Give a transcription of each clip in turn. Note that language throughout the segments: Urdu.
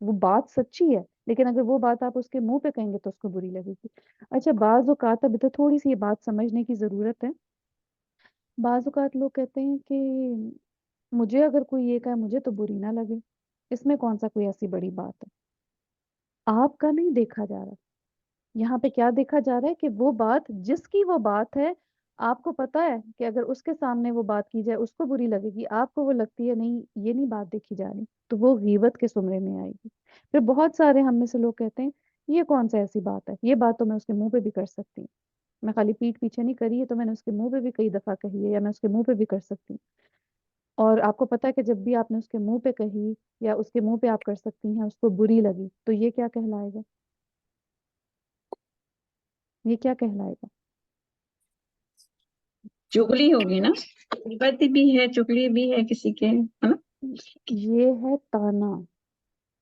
وہ بات سچی ہے، لیکن اگر وہ بات آپ اس کے منہ پہ کہیں گے تو اس کو بری لگے گی۔ اچھا بعض اوقات اب تو تھوڑی سی یہ بات سمجھنے کی ضرورت ہے، بعض اوقات لوگ کہتے ہیں کہ مجھے اگر کوئی یہ کہے مجھے تو بری نہ لگے، اس میں کون سا کوئی ایسی بڑی بات ہے؟ آپ کا نہیں دیکھا جا رہا، یہاں پہ کیا دیکھا جا رہا ہے کہ وہ بات جس کی وہ بات ہے، آپ کو پتا ہے کہ اگر اس کے سامنے وہ بات کی جائے اس کو بری لگے گی، آپ کو وہ لگتی ہے نہیں یہ نہیں بات دیکھی جا رہی، تو وہ غیبت کے زمرے میں آئے گی۔ پھر بہت سارے ہم میں سے لوگ کہتے ہیں یہ کون سا ایسی بات ہے، یہ بات تو میں اس کے منہ پہ بھی کر سکتی ہوں، میں خالی پیٹھ پیچھے نہیں کری ہے، تو میں نے اس کے منہ پہ بھی کئی دفعہ کہی ہے، یا میں اس کے منہ پہ بھی کر سکتی ہوں۔ اور آپ کو پتا ہے کہ جب بھی آپ نے اس کے منہ پہ کہی یا اس کے منہ پہ آپ کر سکتی ہیں، اس کو بری لگی، تو یہ کیا کہلائے گا؟ یہ کیا کہلائے گا؟ چگلی ہوگی نا، غیبت بھی ہے چگلی بھی ہے کسی کے، ہے نا؟ یہ ہے تانا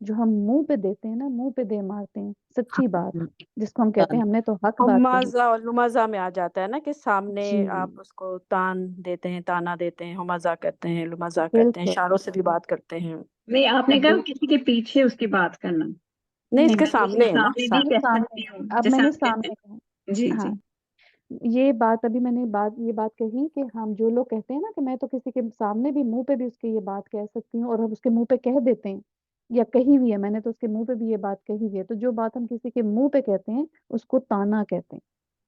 جو ہم منہ پہ دیتے ہیں نا، منہ پہ دے مارتے ہیں، سچی بات جس کو ہم کہتے ہیں ہم نے تو حق بات کہی۔ ہمازہ اور لمزہ میں آ جاتا ہے نا کہ سامنے جی آپ اس کو تان دیتے ہیں، تانا دیتے ہیں، ہمازہ کہتے ہیں، لمزہ کہتے ہیں، بالکل اشاروں سے بھی بات کرتے ہیں۔ نہیں آپ نے کہا بالکل کسی کے پیچھے اس کی بات کرنا، نہیں، اس نہیں کے میں تو اس کے سامنے ہے نا، سامنے بھی یہ کہہ سامنے، سکتی ہوں، اب میں جیسے نے آپ کہتے سامنے کہا، ہیں۔ جی ہاں جی یہ بات ابھی میں نے یہ بات کہی کہ ہم جو لوگ کہتے ہیں نا کہ میں تو کسی کے سامنے بھی منہ پہ بھی اس کی یہ بات کہہ سکتی ہوں، اور ہم اس کے منہ پہ کہہ دیتے ہیں یا کہی ہوئی ہے، میں نے تو اس کے منہ پہ بھی یہ بات کہی ہوئی ہے، تو جو بات ہم کسی کے منہ پہ کہتے ہیں اس کو تانا کہتے ہیں،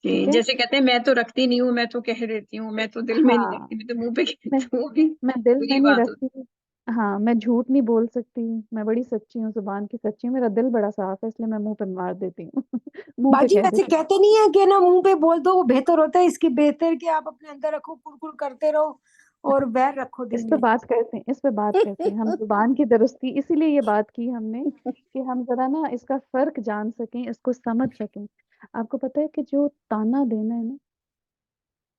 جی، ٹھیک ہے؟ جیسے کہتے ہیں میں تو رکھتی نہیں ہوں، میں تو کہہ دیتی ہوں، میں تو دل میں نہیں ہاں رکھتی، میں تو منہ پہ کہتی میں ہوں، وہ بھی میں دل میں بری نہیں بات ہوتی رکھتی، ہاں میں جھوٹ نہیں بول سکتی، میں بڑی سچی ہوں، زبان کی سچی ہوں، میرا دل بڑا صاف ہے، اس لیے میں منہ پہ مار دیتی ہوں منہ پہ باجی کہہ ویسے دیتی ہوں۔ کہتے نہیں ہے کہ نا منہ پہ بول دو وہ بہتر ہوتا ہے، اس کی بہتر کہ آپ اپنے اندر رکھو، کڑ کرتے رہو اور ویر رکھو دل اس پہ میں۔ بات کرتے ہیں، اس پہ بات کرتے ہیں ہم، زبان کی درستی، اسی لیے یہ بات کی ہم نے کہ ہم ذرا نا اس کا فرق جان سکیں، اس کو سمجھ سکیں۔ آپ کو پتہ ہے کہ جو تانا دینا ہے نا،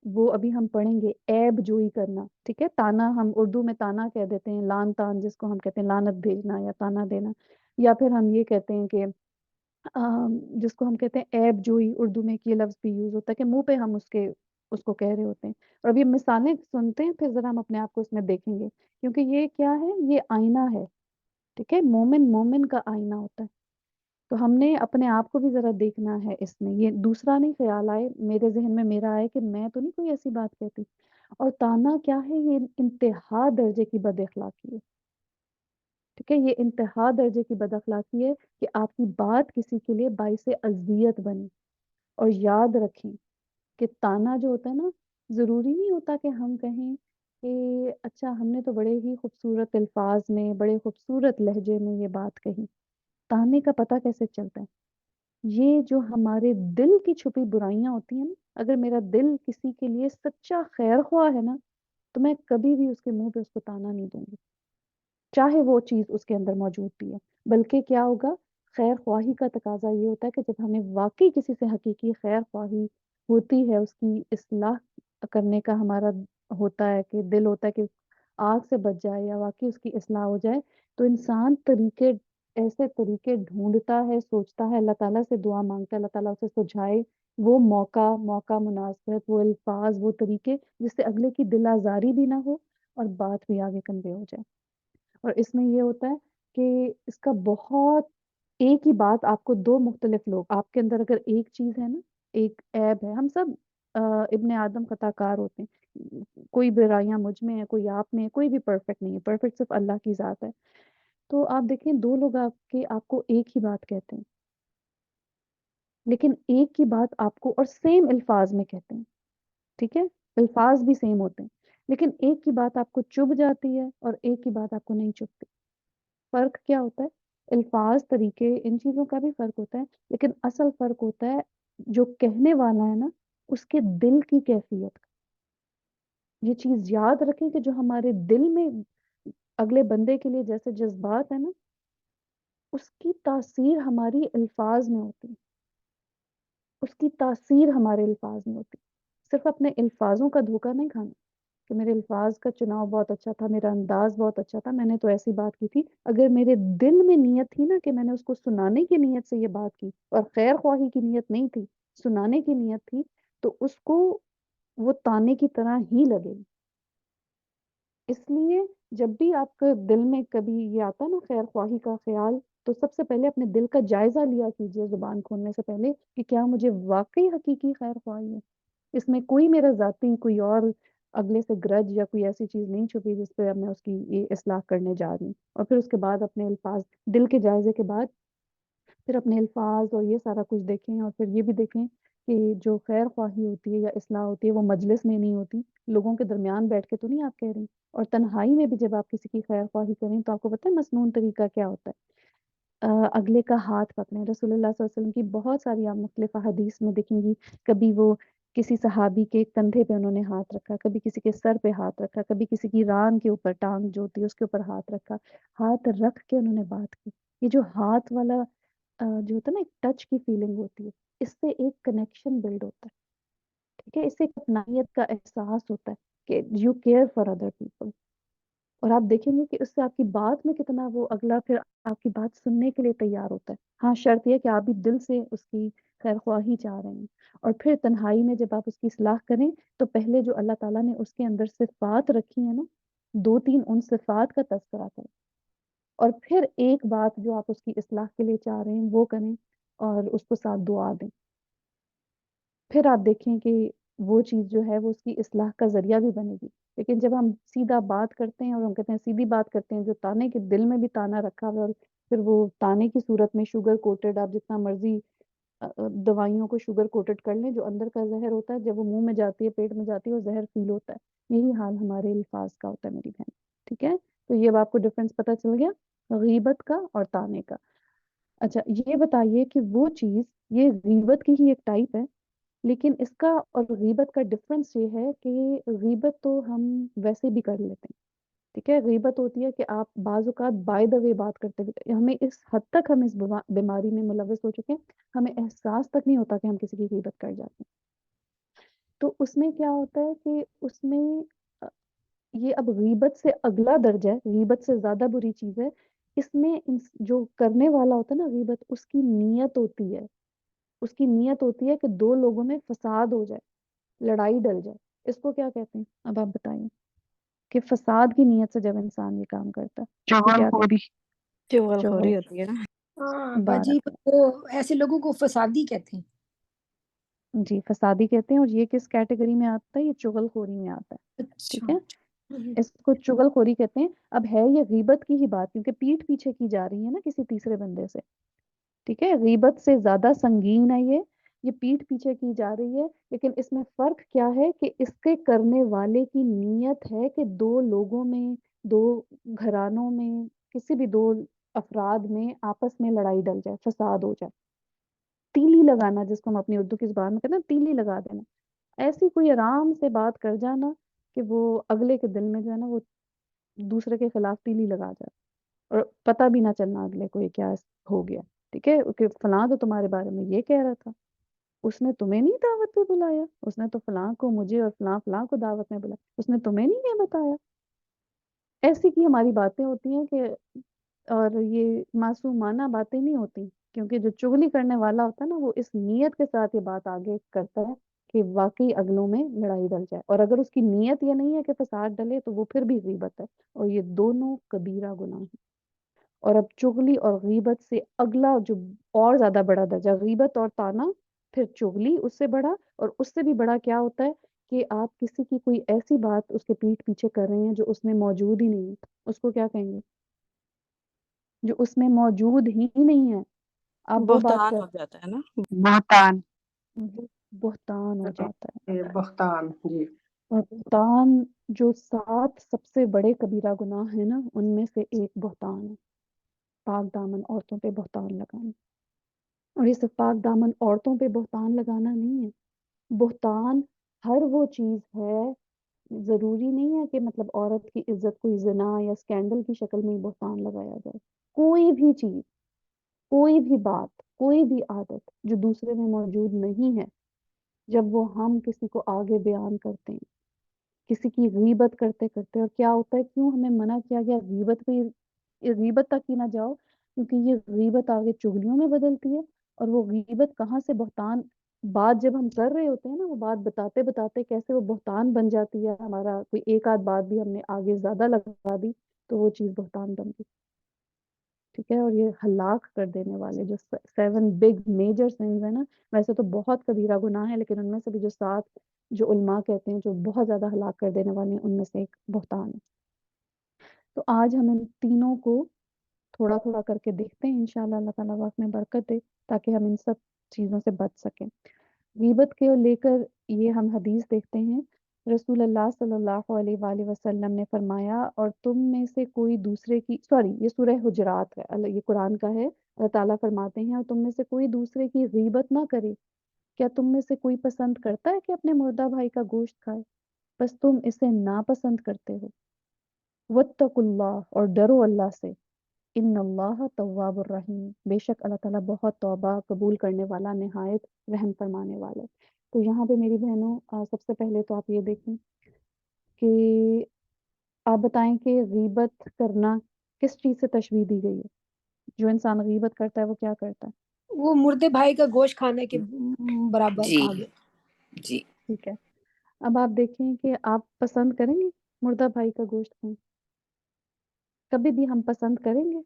وہ ابھی ہم پڑھیں گے، عیب جوئی کرنا، ٹھیک ہے؟ تانا ہم اردو میں تانا کہہ دیتے ہیں، لان تان جس کو ہم کہتے ہیں، لانت بھیجنا یا تانا دینا، یا پھر ہم یہ کہتے ہیں کہ جس کو ہم کہتے ہیں عیب جوئی، اردو میں ایک یہ لفظ بھی یوز ہوتا ہے کہ منہ پہ ہم اس کو کہہ رہے ہوتے ہیں۔ اور ابھی ہم مثالیں سنتے ہیں، پھر ذرا ہم اپنے آپ کو اس میں دیکھیں گے، کیونکہ یہ کیا ہے، یہ آئینہ ہے، ٹھیک ہے؟ مومن کا آئینہ ہوتا ہے، تو ہم نے اپنے آپ کو بھی ذرا دیکھنا ہے اس میں، یہ دوسرا نہیں خیال آئے میرے ذہن میں، میرا آئے کہ میں تو نہیں کوئی ایسی بات کہتی۔ اور تانا کیا ہے، یہ انتہا درجے کی بد اخلاقی ہے، ٹھیک ہے؟ یہ انتہا درجے کی بد اخلاقی ہے کہ آپ کی بات کسی کے لیے باعث اذیت بنے۔ اور یاد رکھیں کہ تانا جو ہوتا ہے نا، ضروری نہیں ہوتا کہ ہم کہیں کہ اچھا ہم نے تو بڑے ہی خوبصورت الفاظ میں، بڑے خوبصورت لہجے میں یہ بات کہی۔ تانے کا پتہ کیسے چلتا ہے؟ یہ جو ہمارے دل کی چھپی برائیاں ہوتی ہیں نا، اگر میرا دل کسی کے لیے سچا خیر خواہ ہے نا، تو میں کبھی بھی اس کے منہ پہ اس کو تانا نہیں دوں گی، چاہے وہ چیز اس کے اندر موجود بھی ہے۔ بلکہ کیا ہوگا، خیر خواہی کا تقاضا یہ ہوتا ہے کہ جب ہمیں واقعی کسی سے حقیقی خیر خواہی ہوتی ہے، اس کی اصلاح کرنے کا ہمارا ہوتا ہے کہ دل ہوتا ہے کہ آگ سے بچ جائے یا واقعی اس کی اصلاح ہو جائے، تو انسان ایسے طریقے ڈھونڈتا ہے، سوچتا ہے، اللہ تعالیٰ سے دعا مانگتا ہے، اللہ تعالیٰ اسے سجھائے وہ موقع مناسبت، وہ الفاظ، وہ طریقے جس سے اگلے کی دل آزاری بھی نہ ہو اور بات بھی آگے کنوے ہو جائے۔ اور اس میں یہ ہوتا ہے کہ اس کا بہت، ایک ہی بات آپ کو دو مختلف لوگ، آپ کے اندر اگر ایک چیز ہے نا، ایک عیب ہے، ہم سب ابن آدم خطا کار ہوتے ہیں، کوئی برائیاں مجھ میں ہے، کوئی آپ میں ہے، کوئی بھی پرفیکٹ نہیں ہے، پرفیکٹ صرف اللہ کی ذات ہے۔ تو آپ دیکھیں دو لوگ آپ کو ایک ہی بات کہتے ہیں، لیکن ایک ہی بات آپ کو اور سیم الفاظ میں کہتے ہیں، ٹھیک ہے؟ الفاظ بھی سیم ہوتے ہیں، لیکن ایک کی بات آپ کو چبھ جاتی ہے اور ایک کی بات آپ کو نہیں چبھتی۔ فرق کیا ہوتا ہے؟ الفاظ، طریقے، ان چیزوں کا بھی فرق ہوتا ہے، لیکن اصل فرق ہوتا ہے جو کہنے والا ہے نا، اس کے دل کی کیفیت کا۔ یہ چیز یاد رکھیں کہ جو ہمارے دل میں اگلے بندے کے لیے جیسے جذبات ہیں نا، اس کی تاثیر ہماری الفاظ میں ہوتی ہے، اس کی تاثیر ہمارے الفاظ میں ہوتی ہے۔ صرف اپنے الفاظوں کا دھوکہ نہیں کھانا کہ میرے الفاظ کا چناؤ بہت اچھا تھا، میرا انداز بہت اچھا تھا، میں نے تو ایسی بات کی تھی، اگر میرے دل میں نیت تھی نا کہ میں نے اس کو سنانے کی نیت سے یہ بات کی اور خیر خواہی کی نیت نہیں تھی، سنانے کی نیت تھی، تو اس کو وہ تانے کی طرح ہی لگے گی۔ اس لیے جب بھی آپ کے دل میں کبھی یہ آتا نا خیر خواہی کا خیال، تو سب سے پہلے اپنے دل کا جائزہ لیا کیجیے زبان کھولنے سے پہلے کہ کیا مجھے واقعی حقیقی خیر خواہی ہے، اس میں کوئی میرا ذاتی کوئی اور اگلے سے گرج یا کوئی ایسی چیز نہیں چھپی جس پہ میں اس کی یہ اصلاح کرنے جا رہی ہوں. اور پھر اس کے بعد اپنے الفاظ، دل کے جائزے کے بعد پھر اپنے الفاظ اور یہ سارا کچھ دیکھیں. اور پھر یہ بھی دیکھیں کہ جو خیر خواہی ہوتی ہے یا اصلاح ہوتی ہے وہ مجلس میں نہیں ہوتی، لوگوں کے درمیان بیٹھ کے تو نہیں آپ کہہ رہی. اور تنہائی میں بھی جب آپ کسی کی خیر خواہی کریں تو آپ کو پتہ ہے مسنون طریقہ کیا ہوتا ہے؟ اگلے کا ہاتھ پکڑیں. رسول اللہ صلی اللہ علیہ وسلم کی بہت ساری آپ مختلف احادیث میں دیکھیں گی، کبھی وہ کسی صحابی کے کندھے پہ انہوں نے ہاتھ رکھا، کبھی کسی کے سر پہ ہاتھ رکھا، کبھی کسی کی ران کے اوپر، ٹانگ جو ہوتی ہے اس کے اوپر ہاتھ رکھا، ہاتھ رکھ کے انہوں نے بات کی. یہ جو ہاتھ والا جو ہوتا ہے نا، ایک ٹچ کی فیلنگ ہوتی ہے، اس سے ایک کنیکشن بلڈ ہوتا ہے. ٹھیک ہے، اس سے ایک اپنائیت کا احساس ہوتا ہے کہ you care for other people. اور آپ دیکھیں گے کہ اس سے آپ کی بات میں کتنا وہ اگلا پھر آپ کی بات سننے کے لیے تیار ہوتا ہے. ہاں شرط یہ کہ آپ بھی دل سے اس کی خیر خواہی چاہ رہے ہیں. اور پھر تنہائی میں جب آپ اس کی اصلاح کریں تو پہلے جو اللہ تعالیٰ نے اس کے اندر صفات رکھی ہیں نا، 2-3 ان صفات کا تذکرہ کریں. اور پھر ایک بات جو آپ اس کی اصلاح کے لیے چاہ رہے ہیں وہ کریں اور اس کو ساتھ دعا دیں. پھر آپ دیکھیں کہ وہ چیز جو ہے وہ اس کی اصلاح کا ذریعہ بھی بنے گی. لیکن جب ہم سیدھا بات کرتے ہیں اور ہم کہتے ہیں سیدھی بات کرتے ہیں، جو تانے کے دل میں بھی تانا رکھا ہوا ہے، اور پھر وہ تانے کی صورت میں شوگر کوٹڈ، آپ جتنا مرضی دوائیوں کو شوگر کوٹڈ کر لیں، جو اندر کا زہر ہوتا ہے جب وہ منہ میں جاتی ہے، پیٹ میں جاتی ہے، وہ زہر فیل ہوتا ہے. یہی حال ہمارے الفاظ کا ہوتا ہے میری بہن. ٹھیک ہے، تو یہ اب آپ کو ڈفرینس پتہ چل گیا غیبت کا اور تانے کا. اچھا یہ بتائیے کہ وہ چیز، یہ غیبت کی ہی ایک ٹائپ ہے، لیکن اس کا اور غیبت کا ڈفرنس یہ ہے کہ غیبت تو ہم ویسے بھی کر لیتے ہیں. ٹھیک ہے، غیبت ہوتی ہے کہ آپ بعض اوقات بائی دا وے بات کرتے ہوئے، ہمیں اس حد تک ہم اس بیماری میں ملوث ہو چکے ہیں، ہمیں احساس تک نہیں ہوتا کہ ہم کسی کی غیبت کر جاتے ہیں. تو اس میں کیا ہوتا ہے کہ اس میں یہ اب غیبت سے اگلا درجہ ہے، غیبت سے زیادہ بری چیز ہے. اس میں جو کرنے والا ہوتا ہے نا غیبت، اس کی نیت ہوتی ہے، اس کی نیت ہوتی ہے کہ 2 لوگوں میں فساد ہو جائے، لڑائی ڈل جائے. اس کو کیا کہتے ہیں اب آپ بتائیں کہ فساد کی نیت سے جب انسان یہ کام کرتا ہے اس کو کیا کہتے ہیں؟ چغل خوری چغل. ہوتی ہے نا. ہاں باجی، بارک وہ ایسے لوگوں کو فسادی کہتے ہیں. جی فسادی کہتے ہیں. اور یہ کس کیٹیگری میں آتا ہے؟ یہ چغل خوری میں آتا ہے. اچھا. ٹھیک ہے، اس کو چغل خوری کہتے ہیں. اب ہے یہ غیبت کی ہی بات، کیونکہ پیٹھ پیچھے کی جا رہی ہے نا کسی تیسرے بندے سے. ٹھیک ہے، غیبت سے زیادہ سنگین ہے یہ پیٹھ پیچھے کی جا رہی ہے. لیکن اس میں فرق کیا ہے کہ اس کے کرنے والے کی نیت ہے کہ 2 لوگوں میں، 2 گھرانوں میں، کسی بھی 2 افراد میں آپس میں لڑائی ڈل جائے، فساد ہو جائے. تیلی لگانا، جس کو ہم اپنی اردو کی زبان میں کہتے ہیں تیلی لگا دینا. ایسی کوئی آرام سے بات کر جانا کہ وہ اگلے کے دل میں جو ہے نا وہ دوسرے کے خلاف تیلی لگا جائے اور پتہ بھی نہ چلنا اگلے کو یہ کیا ہو گیا. ٹھیک ہے، کہ فلاں تو تمہارے بارے میں یہ کہہ رہا تھا، اس نے تمہیں نہیں دعوت پہ بلایا، اس نے تو فلاں کو، مجھے اور فلاں فلاں کو دعوت میں بلایا، اس نے تمہیں نہیں یہ بتایا. ایسی کی ہماری باتیں ہوتی ہیں کہ، اور یہ معصومانہ باتیں نہیں ہوتی، کیونکہ جو چغلی کرنے والا ہوتا ہے نا وہ اس نیت کے ساتھ یہ بات آگے کرتا ہے کہ واقعی اگلوں میں لڑائی ڈل جائے. اور اگر اس کی نیت یہ نہیں ہے کہ فساد ڈلے تو وہ پھر بھی غیبت ہے، اور یہ دونوں کبیرہ گناہ ہیں. اور اب چغلی اور غیبت سے اگلا جو اور زیادہ بڑا درجہ، غیبت اور تانا، پھر چغلی اس سے بڑا، اور اس سے بھی بڑا کیا ہوتا ہے کہ آپ کسی کی کوئی ایسی بات اس کے پیٹھ پیچھے کر رہے ہیں جو اس میں موجود ہی نہیں ہے. اس کو کیا کہیں گے؟ جو اس میں موجود ہی نہیں ہے. آپ وہ بات بہتان کر، ہو جاتا ہے نا. بہتان. وہ بہتان ہو جاتا ہے. بہتان جی. اور بہتان جو 7 سب سے بڑے کبیرہ گناہ ہیں نا ان میں سے ایک بہتان ہے. پاک دامن عورتوں پہ بہتان لگانا. اور یہ صرف پاک دامن عورتوں پہ بہتان لگانا نہیں ہے، بہتان ہر وہ چیز ہے. ضروری نہیں ہے کہ مطلب عورت کی عزت کوئی زنا یا اسکینڈل کی شکل میں ہی بہتان لگایا جائے. کوئی بھی چیز، کوئی بھی بات، کوئی بھی عادت جو دوسرے میں موجود نہیں ہے، جب وہ ہم کسی کو آگے بیان کرتے ہیں، کسی کی غیبت کرتے کرتے. اور کیا ہوتا ہے، کیوں ہمیں منع کیا گیا غیبت پہ، غیبت تک ہی نہ جاؤ، کیونکہ یہ غیبت آگے چغلیوں میں بدلتی ہے. اور وہ غیبت کہاں سے بہتان، بات جب ہم کر رہے ہوتے ہیں نا وہ بات بتاتے بتاتے کیسے وہ بہتان بن جاتی ہے. ہمارا کوئی ایک آدھ بات بھی ہم نے آگے زیادہ لگا دی تو وہ چیز بہتان بن گئی. ٹھیک ہے، اور یہ ہلاک کر دینے والے جو 7 بگ میجر سنز ہیں نا، ویسے تو بہت کبیرہ گناہ ہے، لیکن ان میں سے بھی جو 7 جو علماء کہتے ہیں جو بہت زیادہ ہلاک کر دینے والے ہیں، ان میں سے ایک بہتان ہے۔ تو آج ہم ان تینوں کو تھوڑا تھوڑا کر کے دیکھتے ہیں، انشاءاللہ اللہ تعالیٰ وقت میں برکت دے تاکہ ہم ان سب چیزوں سے بچ سکیں۔ غیبت کے لے کر یہ ہم حدیث دیکھتے ہیں، رسول اللہ صلی اللہ علیہ وآلہ وسلم نے فرمایا، اور تم میں سے کوئی دوسرے کی یہ سورہ حجرات ہے، یہ قرآن کا ہے، اللہ تعالیٰ فرماتے ہیں، اور تم میں سے کوئی دوسرے کی غیبت نہ کرے، کیا تم میں سے کوئی پسند کرتا ہے کہ اپنے مردہ بھائی کا گوشت کھائے؟ بس تم اسے ناپسند کرتے ہو۔ واتقوا اللہ، اور ڈرو اللہ سے، ان اللہ تواب الرحیم، بے شک اللہ تعالیٰ بہت توبہ قبول کرنے والا، نہایت رحم فرمانے والا ہے۔ تو یہاں پہ میری بہنوں، سب سے پہلے تو آپ یہ دیکھیں کہ آپ بتائیں کہ غیبت کرنا کس چیز سے تشبیہ دی گئی ہے؟ جو انسان غیبت کرتا ہے وہ کیا کرتا ہے؟ وہ مردے بھائی کا گوشت کھانے کے برابر جی کہا گیا۔ جی ٹھیک ہے، اب آپ دیکھیں کہ آپ پسند کریں گے مردہ بھائی کا گوشت کھائیں؟ کبھی بھی ہم پسند کریں گے؟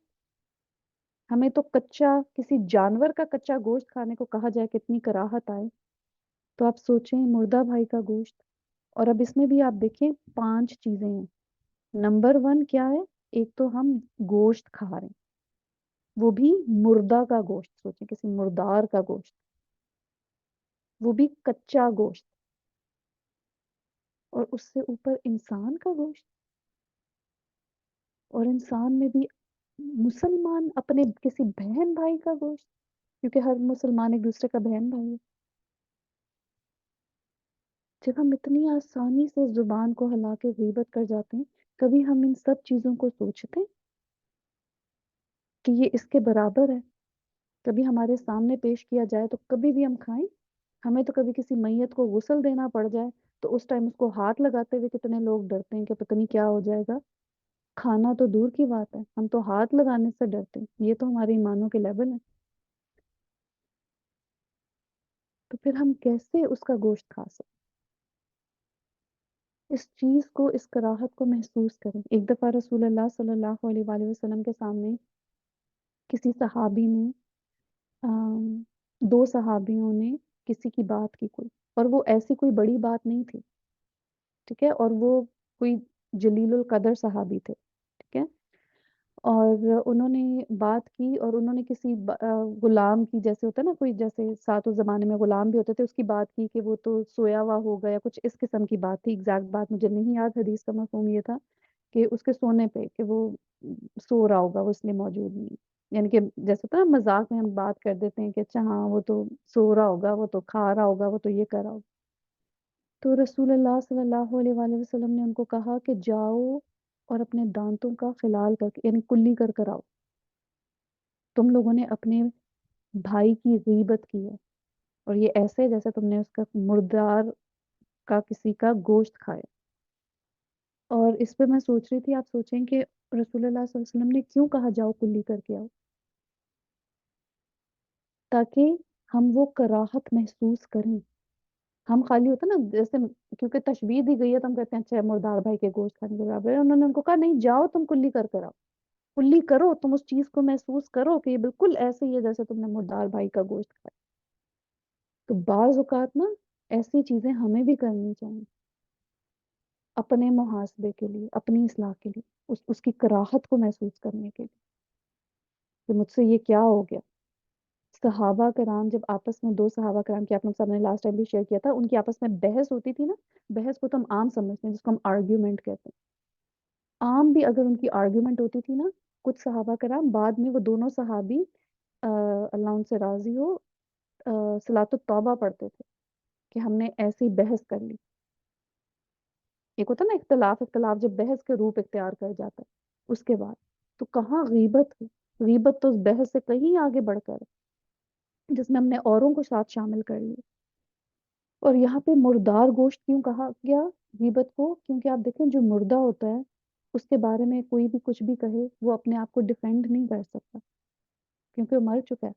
ہمیں تو کچا کسی جانور کا کچا گوشت کھانے کو کہا جائے کتنی کراہت آئے، تو آپ سوچیں مردہ بھائی کا گوشت۔ اور اب اس میں بھی آپ دیکھیں 5 چیزیں ہیں۔ نمبر 1 کیا ہے؟ ایک تو ہم گوشت کھا رہے ہیں، وہ بھی مردہ کا گوشت، سوچیں کسی مردار کا گوشت، وہ بھی کچا گوشت، اور اس سے اوپر انسان کا گوشت، اور انسان میں بھی مسلمان اپنے کسی بہن بھائی کا گوشت، کیونکہ ہر مسلمان ایک دوسرے کا بہن بھائی ہے۔ جب ہم اتنی آسانی سے زبان کو ہلا کے غیبت کر جاتے ہیں، کبھی ہم ان سب چیزوں کو سوچتے ہیں کہ یہ اس کے برابر ہے؟ کبھی ہمارے سامنے پیش کیا جائے تو کبھی بھی ہم کھائیں؟ ہمیں تو کبھی کسی میت کو غسل دینا پڑ جائے تو اس ٹائم اس کو ہاتھ لگاتے ہوئے کتنے لوگ ڈرتے ہیں کہ پتہ نہیں کیا ہو جائے گا۔ کھانا تو دور کی بات ہے، ہم تو ہاتھ لگانے سے ڈرتے ہیں۔ یہ تو ہمارے ایمانوں کے لیول ہے، تو پھر ہم کیسے اس کا گوشت کھا سکتے؟ اس چیز کو، اس کراہت کو محسوس کریں۔ ایک دفعہ رسول اللہ صلی اللہ علیہ وآلہ وسلم کے سامنے کسی صحابی نے 2 صحابیوں نے کسی کی بات کی کوئی، اور وہ ایسی کوئی بڑی بات نہیں تھی، ٹھیک ہے، اور وہ کوئی جلیل القدر صحابی تھے، ٹھیک ہے، اور انہوں نے بات کی، اور انہوں نے کسی غلام کی، جیسے ہوتا ہے نا کوئی، جیسے ساتھ اس زمانے میں غلام بھی ہوتے تھے، اس کی بات کی کہ وہ تو سویا ہوا ہو گیا، کچھ اس قسم کی بات تھی، ایگزیکٹ بات مجھے نہیں یاد، حدیث کا مفہوم یہ تھا کہ اس کے سونے پہ کہ وہ سو رہا ہوگا، وہ اس لیے موجود نہیں، یعنی کہ جیسے ہوتا ہے نا مذاق میں ہم بات کر دیتے ہیں کہ اچھا ہاں وہ تو سو رہا ہوگا، وہ تو کھا رہا ہوگا، وہ تو یہ کر رہا ہوگا۔ تو رسول اللہ صلی اللہ علیہ وآلہ وسلم نے ان کو کہا کہ جاؤ اور اپنے دانتوں کا خلال کر کے، یعنی کلی کر آؤ، تم لوگوں نے اپنے بھائی کی غیبت کی ہے، اور یہ ایسے جیسے تم نے اس کا مردار کا کسی کا گوشت کھایا۔ اور اس پہ میں سوچ رہی تھی، آپ سوچیں کہ رسول اللہ صلی اللہ علیہ وسلم نے کیوں کہا جاؤ کلی کر کے آؤ؟ تاکہ ہم وہ کراہت محسوس کریں۔ ہم خالی ہوتا نا جیسے، کیونکہ تشبیہ دی گئی ہے تو ہم کہتے ہیں اچھا مردار بھائی کے گوشت کھانے کے برابر ہے، انہوں نے ان کو کہا نہیں، جاؤ تم کلی کر آؤ، کلی کرو، تم اس چیز کو محسوس کرو کہ یہ بالکل ایسے ہی ہے جیسے تم نے مردار بھائی کا گوشت کھایا۔ تو بعض اوقات نا ایسی چیزیں ہمیں بھی کرنی چاہیے، اپنے محاسبے کے لیے، اپنی اصلاح کے لیے، اس کی کراہت کو محسوس کرنے کے لیے کہ مجھ سے یہ کیا ہو گیا۔ صحابہ کرام جب آپس میں، 2 صحابہ کرام کی آپ لوگ سب نے لاسٹ ٹائم بھی شیئر کیا تھا، ان کی آپس میں بحث ہوتی تھی نا، بحث کو تو ہم عام سمجھتے ہیں، جس کو ہم آرگیومنٹ کہتے ہیں، عام بھی اگر ان کی آرگیومنٹ ہوتی تھی نا، کچھ صحابہ کرام بعد میں وہ دونوں صحابی اللہ ان سے راضی ہو صلاۃ التوبہ پڑھتے تھے کہ ہم نے ایسی بحث کر لی۔ ایک ہوتا نا اختلاف جب بحث کے روپ اختیار کر جاتا ہے اس کے بعد، تو کہاں غیبت کی، غیبت تو اس بحث سے کہیں آگے بڑھ کر ہے، جس میں ہم نے اوروں کو ساتھ شامل کر لیا۔ اور یہاں پہ مردار گوشت کیوں کہا گیا غیبت کو؟ کیونکہ آپ دیکھیں جو مردہ ہوتا ہے اس کے بارے میں کوئی بھی کچھ بھی کہے، وہ اپنے آپ کو ڈیفینڈ نہیں کر سکتا کیونکہ وہ مر چکا ہے۔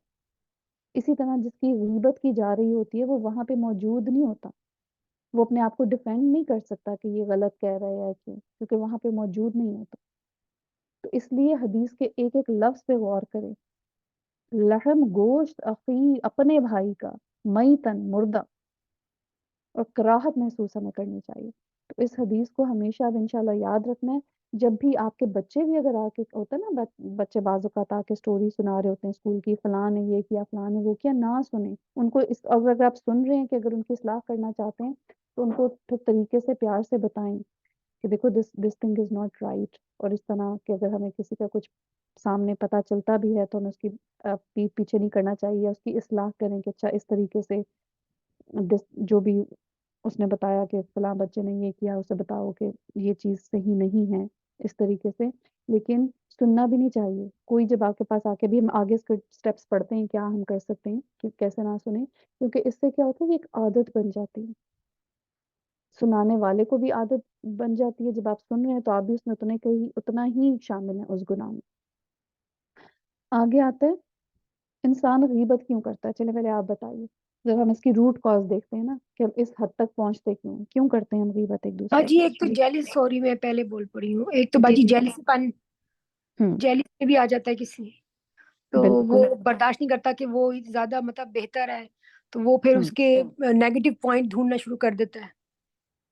اسی طرح جس کی غیبت کی جا رہی ہوتی ہے وہ وہاں پہ موجود نہیں ہوتا، وہ اپنے آپ کو ڈیفینڈ نہیں کر سکتا کہ یہ غلط کہہ رہا ہے یا کیوں، کیونکہ وہاں پہ موجود نہیں ہوتا۔ تو اس لیے حدیث کے ایک ایک لفظ پہ غور کریں. لحم گوشت اخی اپنے بھائی کا میتن مردہ، اور کراہت محسوس ہمیں کرنی چاہیے. تو اس حدیث کو ہمیشہ اب انشاءاللہ یاد رکھنا ہے. جب بھی آپ کے بچے بھی اگر آ کے ہوتا ہے نا، بچے بعض اوقات آ کے اسٹوری سنا رہے ہوتے ہیں اسکول کی، فلاں نے یہ کیا فلاں نے وہ کیا، نہ سنیں ان کو. اگر آپ سن رہے ہیں کہ اگر ان کی اصلاح کرنا چاہتے ہیں تو ان کو پھر طریقے سے پیار سے بتائیں کہ دیکھو this thing is not right. اور اس طرح کہ اگر ہمیں کسی کا کچھ سامنے پتہ چلتا بھی ہے تو ہمیں اس کی پیٹھ پیچھے نہیں کرنا چاہیے، اس کی اصلاح کریں کہ اچھا اس طریقے سے جو بھی اس نے بتایا کہ فلاں بچے نے یہ کیا، اسے بتاؤ کہ یہ چیز صحیح نہیں ہے اس طریقے سے. لیکن سننا بھی نہیں چاہیے. کوئی جب آپ کے پاس آ کے بھی ہم آگے سٹیپس پڑھتے ہیں کیا ہم کر سکتے ہیں کہ کیسے نہ سنیں، کیونکہ اس سے کیا ہوتا ہے کہ ایک عادت بن جاتی ہے. سنانے والے کو بھی عادت بن جاتی ہے، جب آپ سن رہے ہیں تو آپ بھی اس میں اتنا ہی شامل ہیں اس گناہ میں. آگے آتا ہے انسان غیبت کیوں کرتا ہے. چلے پہلے آپ بتائیے. جب ہم اس کی روٹ کاز دیکھتے ہیں نا کہ ہم اس حد تک پہنچتے کیوں کرتے ہیں ہم غیبت ایک دوسرے باجی کی. ایک تو جی جیلس، سوری میں پہلے بول پڑی ہوں، ایک تو جی باجی جی جیلس پن، ہوں جیلس میں بھی آ جاتا ہے کسی، تو وہ بالکل برداشت نہیں کرتا کہ وہ زیادہ مطلب بہتر ہے، تو وہ پھر ہوں اس کے نیگیٹو پوائنٹ ڈھونڈنا شروع کر دیتا ہے.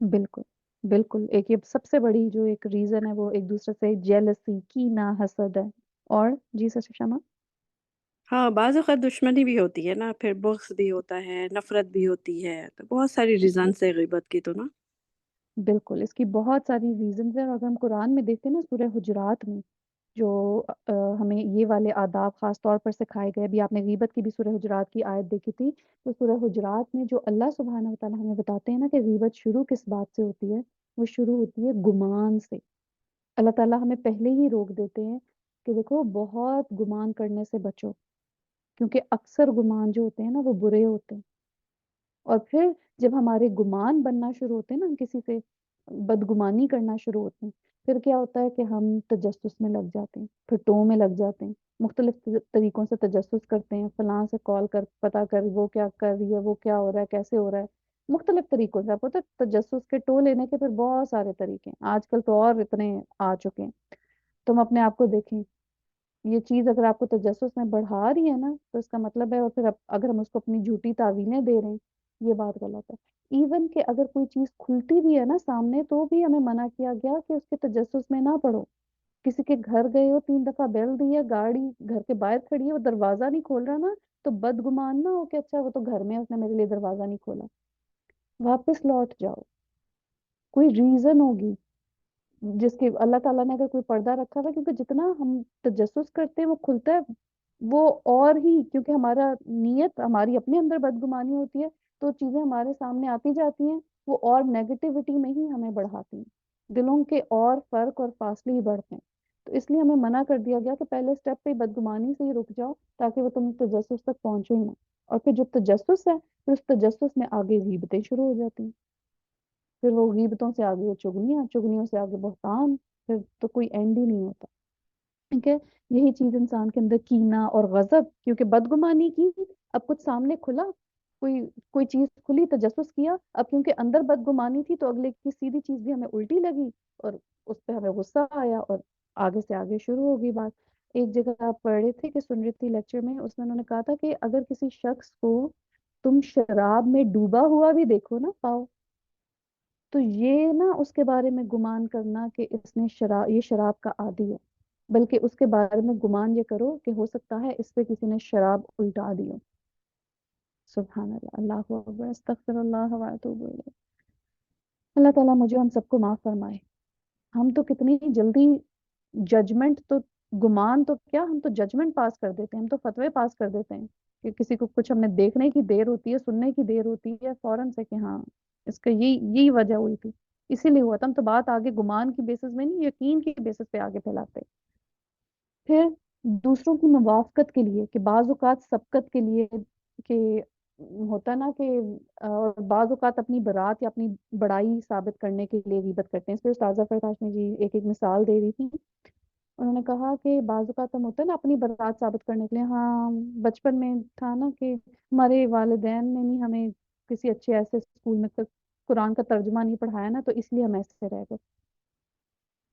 بالکل بالکل. ایک یہ سب سے بڑی جو ایک ریزن ہے وہ ایک دوسرے سے جیلسی کینہ حسد ہے. اور جی سر شمع. ہاں، بعض اوقات دشمنی بھی ہوتی ہے نا، پھر بغض بھی ہوتا ہے، نفرت بھی ہوتی ہے، تو بہت ساری ریزنس ہے غیبت کی تو نا. بالکل اس کی بہت ساری ریزنز ہیں. اگر ہم قرآن میں دیکھتے ہیں نا سورہ حجرات میں جو ہمیں یہ والے آداب خاص طور پر سکھائے گئے. بھی آپ نے غیبت کی بھی سورہ حجرات کی آیت دیکھی تھی، تو سورہ حجرات میں جو اللہ سبحانہ و تعالیٰ ہمیں بتاتے ہیں نا کہ غیبت شروع کس بات سے ہوتی ہے، وہ شروع ہوتی ہے گمان سے. اللہ تعالیٰ ہمیں پہلے ہی روک دیتے ہیں کہ دیکھو بہت گمان کرنے سے بچو، کیونکہ اکثر گمان جو ہوتے ہیں نا وہ برے ہوتے ہیں. اور پھر جب ہمارے گمان بننا شروع ہوتے ہیں نا، ہم کسی سے بدگمانی کرنا شروع ہوتے ہیں، پھر کیا ہوتا ہے کہ ہم تجسس میں لگ جاتے ہیں، پھر ٹو میں لگ جاتے ہیں، مختلف طریقوں سے تجسس کرتے ہیں. فلاں سے کال کر پتا کر وہ کیا کر رہی ہے، وہ کیا ہو رہا ہے، کیسے ہو رہا ہے. مختلف طریقوں سے آپ کو تجسس کے ٹو لینے کے پھر بہت سارے طریقے ہیں آج کل تو اور اتنے آ چکے ہیں. تم اپنے آپ کو دیکھیں، یہ چیز اگر آپ کو تجسس میں بڑھا رہی ہے نا تو اس کا مطلب ہے، اور پھر اگر ہم اس کو اپنی جھوٹی تعویلیں دے رہے ہیں، یہ بات غلط ہے. ایون کہ اگر کوئی چیز کھلتی بھی ہے نا سامنے تو بھی ہمیں منع کیا گیا کہ اس کے تجسس میں نہ پڑو. کسی کے گھر گئے ہو، 3 دفعہ بیل دی ہے، گاڑی گھر کے باہر کھڑی ہے، وہ دروازہ نہیں کھول رہا نا، تو بدگمان نہ ہو کہ اچھا وہ تو گھر میں ہے، اس نے میرے لیے دروازہ نہیں کھولا. واپس لوٹ جاؤ. کوئی ریزن ہوگی جس کی اللہ تعالیٰ نے اگر کوئی پردہ رکھا ہوا، کیونکہ جتنا ہم تجسس کرتے ہیں وہ کھلتا ہے وہ اور ہی، کیونکہ ہمارا نیت ہماری اپنے اندر بدگمانی ہوتی ہے تو چیزیں ہمارے سامنے آتی جاتی ہیں، وہ اور نیگیٹیوٹی میں ہی ہمیں بڑھاتی ہیں، دلوں کے اور فرق اور فاصلے ہی بڑھتے ہیں. تو اس لیے ہمیں منع کر دیا گیا کہ پہلے سٹیپ پہ بدگمانی سے ہی رک جاؤ تاکہ وہ تم تجسس تک پہنچو ہی نہ. اور پھر جو تجسس ہے پھر اس تجسس میں آگے غیبتیں شروع ہو جاتی ہیں، پھر وہ غیبتوں سے آگے چگلیاں، چگلیوں سے آگے بہتان، پھر تو کوئی اینڈ ہی نہیں ہوتا. ٹھیک ہے. یہی چیز انسان کے اندر کینہ اور غضب، کیونکہ بدگمانی کی، اب کچھ سامنے کھلا، کوئی چیز کھلی، تجسس کیا، اب کیونکہ اندر بدگمانی تھی تو اگلے کی سیدھی چیز بھی ہمیں الٹی لگی اور اس پہ ہمیں غصہ آیا اور آگے سے آگے شروع ہوگی بات. ایک جگہ آپ پڑھ رہے تھے کہ سن رہی تھی لیکچر میں، اس میں انہوں نے کہا تھا کہ اگر کسی شخص کو تم شراب میں ڈوبا ہوا بھی دیکھو نا پاؤ، تو یہ نہ اس کے بارے میں گمان کرنا کہ اس نے یہ شراب کا عادی ہے، بلکہ اس کے بارے میں گمان یہ کرو کہ ہو سکتا ہے اس پہ کسی نے شراب الٹا دی ہو. سبحان اللہ، اللہ اکبر، استغفر اللہ و اتوب الیہ. اللہ تعالیٰ مجھے ہم سب کو معاف فرمائے. ہم تو کتنی جلدی ججمنٹ، تو گمان تو کیا، ہم تو ججمنٹ پاس کر دیتے ہیں، ہم تو فتوے پاس کر دیتے ہیں کہ کسی کو کچھ ہم نے دیکھنے کی دیر ہوتی ہے، سننے کی دیر ہوتی ہے، فوراً سے کہ ہاں اس کا یہی وجہ ہوئی تھی، اسی لیے ہوا تھا. ہم تو بات آگے گمان کی بیسس میں نہیں، یقین کی بیسس پہ آگے پھیلاتے. پھر دوسروں کی موافقت کے لیے، کہ بعض اوقات سبقت کے لیے، کہ ہوتا نا کہ اور بعض اوقات اپنی برات یا اپنی بڑائی ثابت کرنے کے لیے غیبت کرتے ہیں. اس پہ استاذہ فرتاشنی جی ایک مثال دے رہی تھی. انہوں نے کہا کہ بعض اوقات ہم ہوتا ہے نا اپنی برات ثابت کرنے کے لیے، ہاں بچپن میں تھا نا کہ ہمارے والدین نے نہیں ہمیں کسی اچھے ایسے اسکول میں قرآن کا ترجمہ نہیں پڑھایا نا، تو اس لیے ہم ایسے رہ گئے.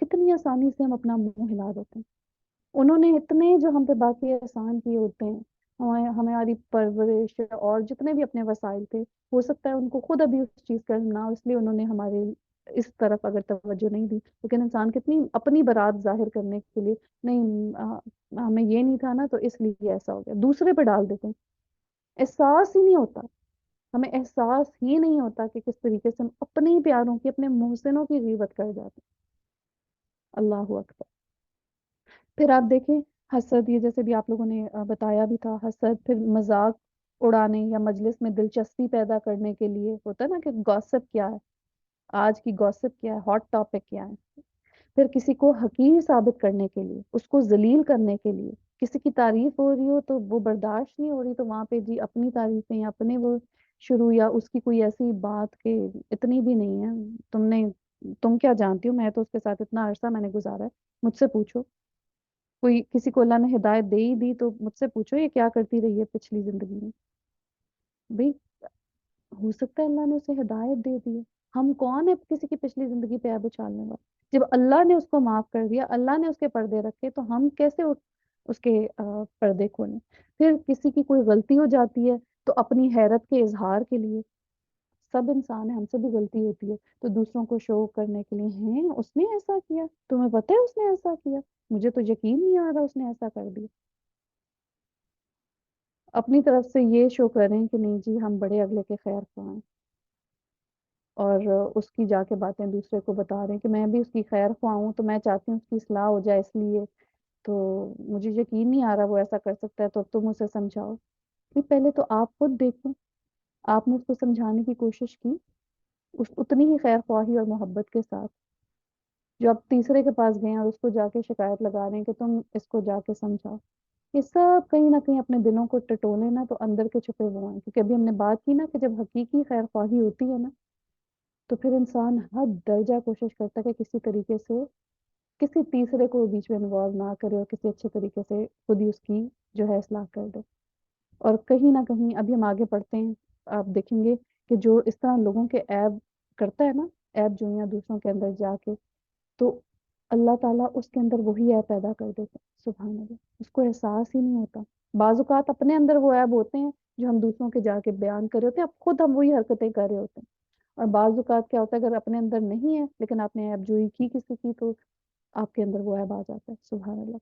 کتنی آسانی سے ہم اپنا منہ ہلا دیتے ہیں. انہوں نے اتنے جو ہم پہ باقی احسان کیے ہوتے ہیں، ہماری پرورش اور جتنے بھی اپنے وسائل تھے، ہو سکتا ہے ان کو خود ابھی اس چیز کا علم نہ ہو، اس لیے انہوں نے ہمارے اس طرف اگر توجہ نہیں دی. لیکن انسان کتنی اپنی برات ظاہر کرنے کے لیے، نہیں ہمیں یہ نہیں تھا نا تو اس لیے ایسا ہو گیا، دوسرے پہ ڈال دیتے ہیں. احساس ہی نہیں ہوتا، ہمیں احساس ہی نہیں ہوتا کہ کس طریقے سے ہم اپنے ہی پیاروں کی، اپنے محسنوں کی غیبت کر جاتے ہیں. اللہ اکبر. پھر آپ دیکھیں حسد، یہ جیسے بھی آپ لوگوں نے بتایا بھی تھا، حسد پھر مذاق اڑانے یا مجلس میں دلچسپی پیدا کرنے کے لیے ہوتا ہے نا کہ گوسپ کیا ہے، آج کی گوسپ کیا ہے، ہاٹ ٹاپک کیا ہے. پھر کسی کو حقیر ثابت کرنے کے لیے، اس کو ذلیل کرنے کے لیے، کسی کی تعریف ہو رہی ہو تو وہ برداشت نہیں ہو رہی تو وہاں پہ جی اپنی تعریفیں یا اپنے وہ شروع، یا اس کی کوئی ایسی بات کہ اتنی بھی نہیں ہے، تم کیا جانتی ہو، میں تو اس کے ساتھ اتنا عرصہ میں نے گزارا ہے، مجھ سے پوچھو. کوئی کسی کو اللہ نے ہدایت دے ہی دی تو مجھ سے پوچھو یہ کیا کرتی رہی ہے پچھلی زندگی میں. بھئی ہو سکتا ہے اللہ نے اسے ہدایت دے دی ہے، ہم کون ہے کسی کی پچھلی زندگی پہ عیب اچھالنے والے. جب اللہ نے اس کو معاف کر دیا، اللہ نے اس کے پردے رکھے، تو ہم کیسے اس کے پردے کھولیں. پھر کسی کی کوئی غلطی ہو جاتی ہے تو اپنی حیرت کے اظہار کے لیے، سب انسان ہیں، ہم سے بھی غلطی ہوتی ہے، تو دوسروں کو شو کرنے کے لیے، ہیں اس نے ایسا کیا، تمہیں پتہ ہے اس نے ایسا کیا، مجھے تو یقین نہیں آ رہا اس نے ایسا کر دیا. اپنی طرف سے یہ شو کریں کہ نہیں جی ہم بڑے اگلے کے خیر خواہ ہیں، اور اس کی جا کے باتیں دوسرے کو بتا رہے ہیں کہ میں بھی اس کی خیر خواہ ہوں، تو میں چاہتی ہوں اس کی اصلاح ہو جائے، اس لیے تو مجھے یقین نہیں آ رہا وہ ایسا کر سکتا ہے، تو اب تم اسے سمجھاؤ. پہلے تو آپ خود دیکھیں، آپ نے اس کو سمجھانے کی کوشش کی اتنی ہی خیر خواہی اور محبت کے ساتھ، جو آپ تیسرے کے پاس گئے ہیں اور اس کو جا کے شکایت لگا رہے ہیں کہ تم اس کو جا کے سمجھاؤ. یہ سب کہیں نہ کہیں اپنے دلوں کو ٹٹولے نا تو اندر کے چھپے وہ ہیں. کیونکہ ابھی ہم نے بات کی نا کہ جب حقیقی خیر خواہی ہوتی ہے نا تو پھر انسان حد درجہ کوشش کرتا ہے کہ کسی طریقے سے کسی تیسرے کو بیچ میں انوالو نہ کرے اور کسی اچھے طریقے سے خود ہی اس کی جو ہے اصلاح کر دے. اور کہیں نہ کہیں ابھی ہم آگے پڑھتے ہیں، آپ دیکھیں گے کہ جو اس طرح لوگوں کے عیب کرتا ہے نا، عیب جوئیاں دوسروں کے اندر جا کے، تو اللہ تعالیٰ اس کے اندر وہی عیب پیدا کر دیتا ہے. سبحان اللہ، اس کو احساس ہی نہیں ہوتا. بعض اوقات اپنے اندر وہ عیب ہوتے ہیں جو ہم دوسروں کے جا کے بیان کر رہے ہوتے ہیں، اب خود ہم وہی حرکتیں کر رہے ہوتے ہیں. اور بعض اوقات کیا ہوتا ہے اگر اپنے اندر نہیں ہے لیکن آپ نے عیب جوئی کی کسی کی تو آپ کے اندر وہ عیب آ جاتا ہے. سبحان اللہ.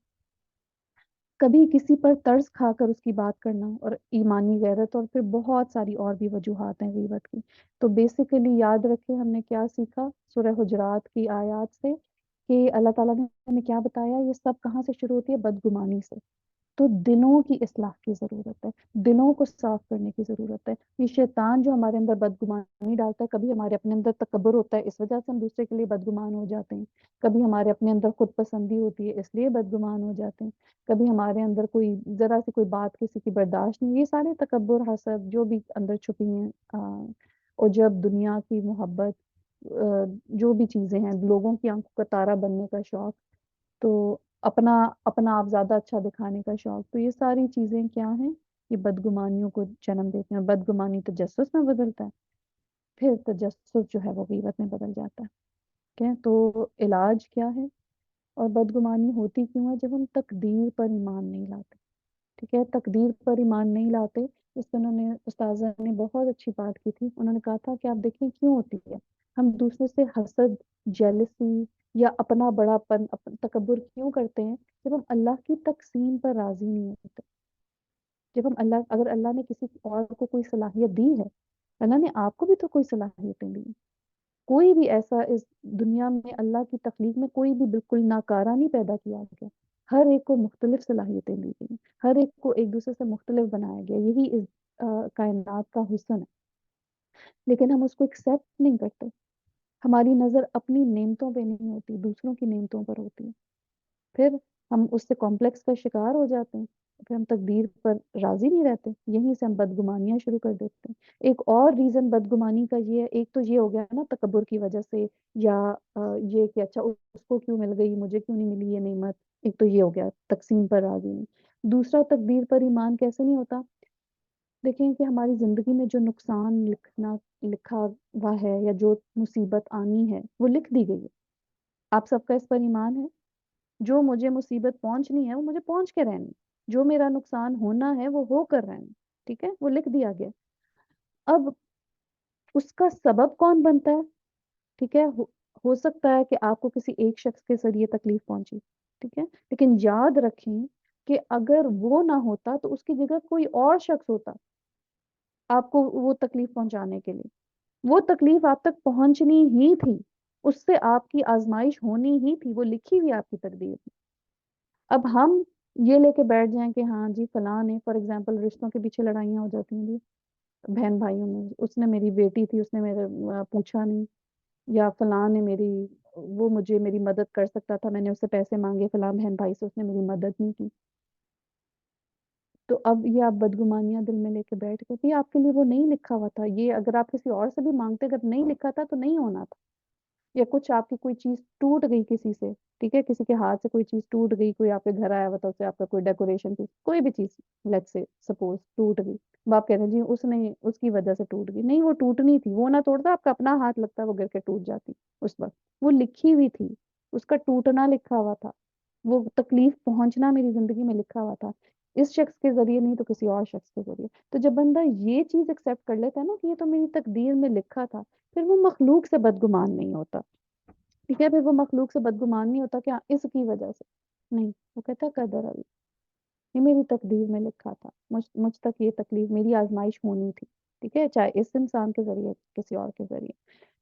کبھی کسی پر طرز کھا کر اس کی بات کرنا، اور ایمانی غیرت، اور پھر بہت ساری اور بھی وجوہات ہیں غیبت کی. تو بیسیکلی یاد رکھیں ہم نے کیا سیکھا سورہ حجرات کی آیات سے، کہ اللہ تعالیٰ نے ہمیں کیا بتایا، یہ سب کہاں سے شروع ہوتی ہے، بدگمانی سے. تو دلوں کی اصلاح کی ضرورت ہے، دلوں کو صاف کرنے کی ضرورت ہے. یہ شیطان جو ہمارے اندر بدگمانی ڈالتا ہے، کبھی ہمارے اپنے اندر تکبر ہوتا ہے اس وجہ سے ہم دوسرے کے لیے بدگمان ہو جاتے ہیں، کبھی ہمارے اپنے اندر خود پسندی ہوتی ہے اس لیے بدگمان ہو جاتے ہیں، کبھی ہمارے اندر کوئی ذرا سی کوئی بات کسی کی برداشت نہیں. یہ سارے تکبر، حسد جو بھی اندر چھپی ہیں، اور جب دنیا کی محبت، جو بھی چیزیں ہیں، لوگوں کی آنکھوں کا تارا بننے کا شوق، تو اپنا آپ زیادہ اچھا دکھانے کا شوق، تو یہ ساری چیزیں کیا ہیں، یہ بدگمانیوں کو جنم دیتے ہیں. بدگمانی تجسس میں بدلتا ہے، پھر تجسس جو ہے وہ غیبت میں بدل جاتا ہے. ٹھیک ہے، تو علاج کیا ہے، اور بدگمانی ہوتی کیوں ہے، جب ہم تقدیر پر ایمان نہیں لاتے. ٹھیک ہے، تقدیر پر ایمان نہیں لاتے. اس پہ انہوں نے استاذہ نے بہت اچھی بات کی تھی. انہوں نے کہا تھا کہ آپ دیکھیں کیوں ہوتی ہے، ہم دوسرے سے حسد، جیلسی یا اپنا بڑا پن، تکبر کیوں کرتے ہیں، جب ہم اللہ کی تقسیم پر راضی نہیں ہوتے. جب ہم اگر اللہ نے کسی اور کو کوئی صلاحیت دی ہے، اللہ نے آپ کو بھی تو کوئی صلاحیتیں دی ہیں. کوئی بھی ایسا اس دنیا میں اللہ کی تخلیق میں کوئی بھی بالکل ناکارہ نہیں پیدا کیا گیا. ہر ایک کو مختلف صلاحیتیں دی گئی، ہر ایک کو ایک دوسرے سے مختلف بنایا گیا. یہی اس کائنات کا حسن ہے. لیکن ہم اس کو ایکسیپٹ نہیں کرتے. ہماری نظر اپنی نعمتوں پہ نہیں ہوتی، دوسروں کی نعمتوں پر ہوتی ہے. پھر ہم اس سے کمپلیکس کا شکار ہو جاتے ہیں، پھر ہم تقدیر پر راضی نہیں رہتے. یہیں سے ہم بدگمانیاں شروع کر دیتے ہیں. ایک اور ریزن بدگمانی کا یہ ہے، ایک تو یہ ہو گیا نا تکبر کی وجہ سے، یا یہ کہ اچھا اس کو کیوں مل گئی مجھے کیوں نہیں ملی یہ نعمت. ایک تو یہ ہو گیا تقسیم پر راضی نہیں. دوسرا تقدیر پر ایمان کیسے نہیں ہوتا، دیکھیں کہ ہماری زندگی میں جو نقصان لکھا ہوا ہے یا جو مصیبت آنی ہے وہ لکھ دی گئی ہے. آپ سب کا اس پر ایمان ہے؟ جو مجھے مصیبت پہنچنی ہے وہ مجھے پہنچ کے رہنی، جو میرا نقصان ہونا ہے وہ ہو کر رہنا، ٹھیک ہے، وہ لکھ دیا گیا۔ اب اس کا سبب کون بنتا ہے؟ ٹھیک ہے، ہو سکتا ہے کہ آپ کو کسی ایک شخص کے ذریعے تکلیف پہنچی، ٹھیک ہے، لیکن یاد رکھیں کہ اگر وہ نہ ہوتا تو اس کی جگہ کوئی اور شخص ہوتا آپ کو وہ تکلیف پہنچانے کے لیے، وہ تکلیف آپ تک پہنچنی ہی تھی، اس سے آپ کی آزمائش ہونی ہی تھی، وہ لکھی ہوئی آپ کی تقدیر میں۔ اب ہم یہ لے کے بیٹھ جائیں کہ ہاں جی فلاں نے، فار ایگزامپل رشتوں کے پیچھے لڑائیاں ہو جاتی ہیں جی بہن بھائیوں میں، اس نے میری بیٹی تھی، اس نے میرے پوچھا نہیں، یا فلاں نے وہ مجھے میری مدد کر سکتا تھا، میں نے اس سے پیسے مانگے فلاں بہن بھائی سے، اس نے میری مدد نہیں کی، تو اب یہ آپ بدگمانیاں دل میں لے کے بیٹھ گئے، یہ آپ کے لیے وہ نہیں لکھا ہوا تھا، یہ اگر آپ کسی اور سے بھی مانگتے، اگر نہیں لکھا تھا تو نہیں ہونا تھا۔ یا کچھ آپ کی کوئی چیز ٹوٹ گئی کسی سے، ٹھیک ہے، کسی کے ہاتھ سے کوئی چیز ٹوٹ گئی، کوئی آپ کے گھر آیا ہوا تھا، اسے آپ کا کوئی ڈیکوریشن پیس، کوئی بھی چیز لیٹ سے سپوز ٹوٹ گئی، اب آپ کہہ رہے ہیں جی اس کی وجہ سے ٹوٹ گئی، نہیں وہ ٹوٹنی تھی، وہ نہ توڑتا آپ کا اپنا ہاتھ لگتا وہ گر کے ٹوٹ جاتی، اس وقت وہ لکھی ہوئی تھی، اس کا ٹوٹنا لکھا ہوا تھا، وہ تکلیف پہنچنا میری زندگی میں لکھا ہوا تھا، اس شخص کے ذریعے نہیں تو کسی اور شخص کے ذریعے۔ تو جب بندہ یہ چیز ایکسیپٹ کر لیتا ہے نا کہ یہ تو میری تقدیر میں لکھا تھا، پھر وہ مخلوق سے بدگمان نہیں ہوتا، ٹھیک ہے، پھر وہ مخلوق سے بدگمان نہیں ہوتا کہ ہاں اس کی وجہ سے، نہیں، وہ کہتا قدر اللہ، یہ میری تقدیر میں لکھا تھا، مجھ تک یہ تکلیف، میری آزمائش ہونی تھی، ٹھیک ہے، چاہے اس انسان کے ذریعے کسی اور کے ذریعے۔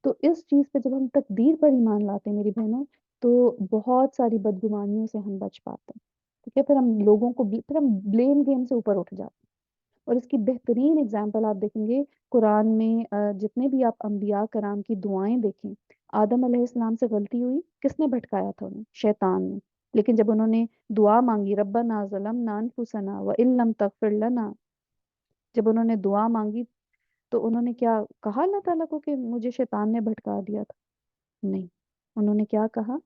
تو اس چیز پہ جب ہم تقدیر پر ایمان لاتے ہیں میری بہنوں، تو بہت ساری بدگمانیوں سے ہم بچ پاتے ہیں، ٹھیک ہے، پھر ہم بلیم گیم سے اوپر اٹھ جاتے ہیں۔ اور اس کی بہترین اگزامپل آپ دیکھیں گے قرآن میں، جتنے بھی آپ انبیاء کرام کی دعائیں دیکھیں، آدم علیہ السلام سے غلطی ہوئی، کس نے بھٹکایا تھا انہیں؟ شیطان نے، لیکن جب انہوں نے دعا مانگی ربنا ظلمنا انفسنا وان لم تغفر لنا، جب انہوں نے دعا مانگی تو انہوں نے کیا کہا اللہ تعالیٰ کو کہ مجھے شیطان نے بھٹکا دیا تھا؟ نہیں، انہوں نے کیا کہا؟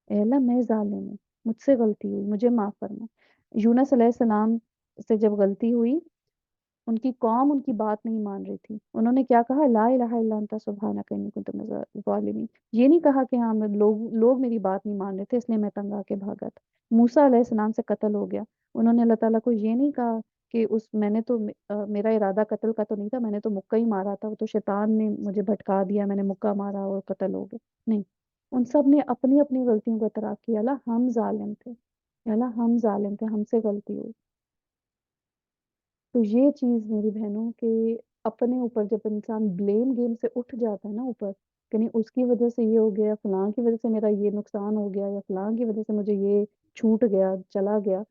اے اللہ میں ظالم ہوں، مجھ سے غلطی ہوئی، مجھے معاف فرما۔ یونس علیہ السلام سے جب غلطی ہوئی، ان کی قوم ان کی بات نہیں مان رہی تھی، انہوں نے کیا کہا؟ لا الہ الا انت سبحانک انی کنت من الظالمین۔ یہ نہیں کہا کہ ہاں لوگ میری بات نہیں مان رہے تھے اس لیے میں تنگ آ کے بھاگا تھا۔ موسیٰ علیہ السلام سے قتل ہو گیا، انہوں نے اللہ تعالیٰ کو یہ نہیں کہا کہ میں نے تو میرا ارادہ قتل کا تو نہیں تھا، میں نے تو مکہ ہی مارا تھا، وہ تو شیطان نے مجھے بھٹکا دیا، میں نے مکہ مارا اور قتل ہو گیا، نہیں، ان سب نے اپنی اپنی غلطیوں کو اعتراف کیا، اللہ ہم ظالم تھے، اللہ ہم ظالم تھے، ہم سے غلطی ہوئی۔ تو یہ چیز میری بہنوں کہ اپنے اوپر جب انسان بلیم گیم سے اٹھ جاتا ہے نا اوپر، کہ نہیں اس کی وجہ سے یہ ہو گیا، فلاں کی وجہ سے میرا یہ نقصان ہو گیا، یا فلاں کی وجہ سے مجھے یہ چھوٹ گیا، چلا گیا،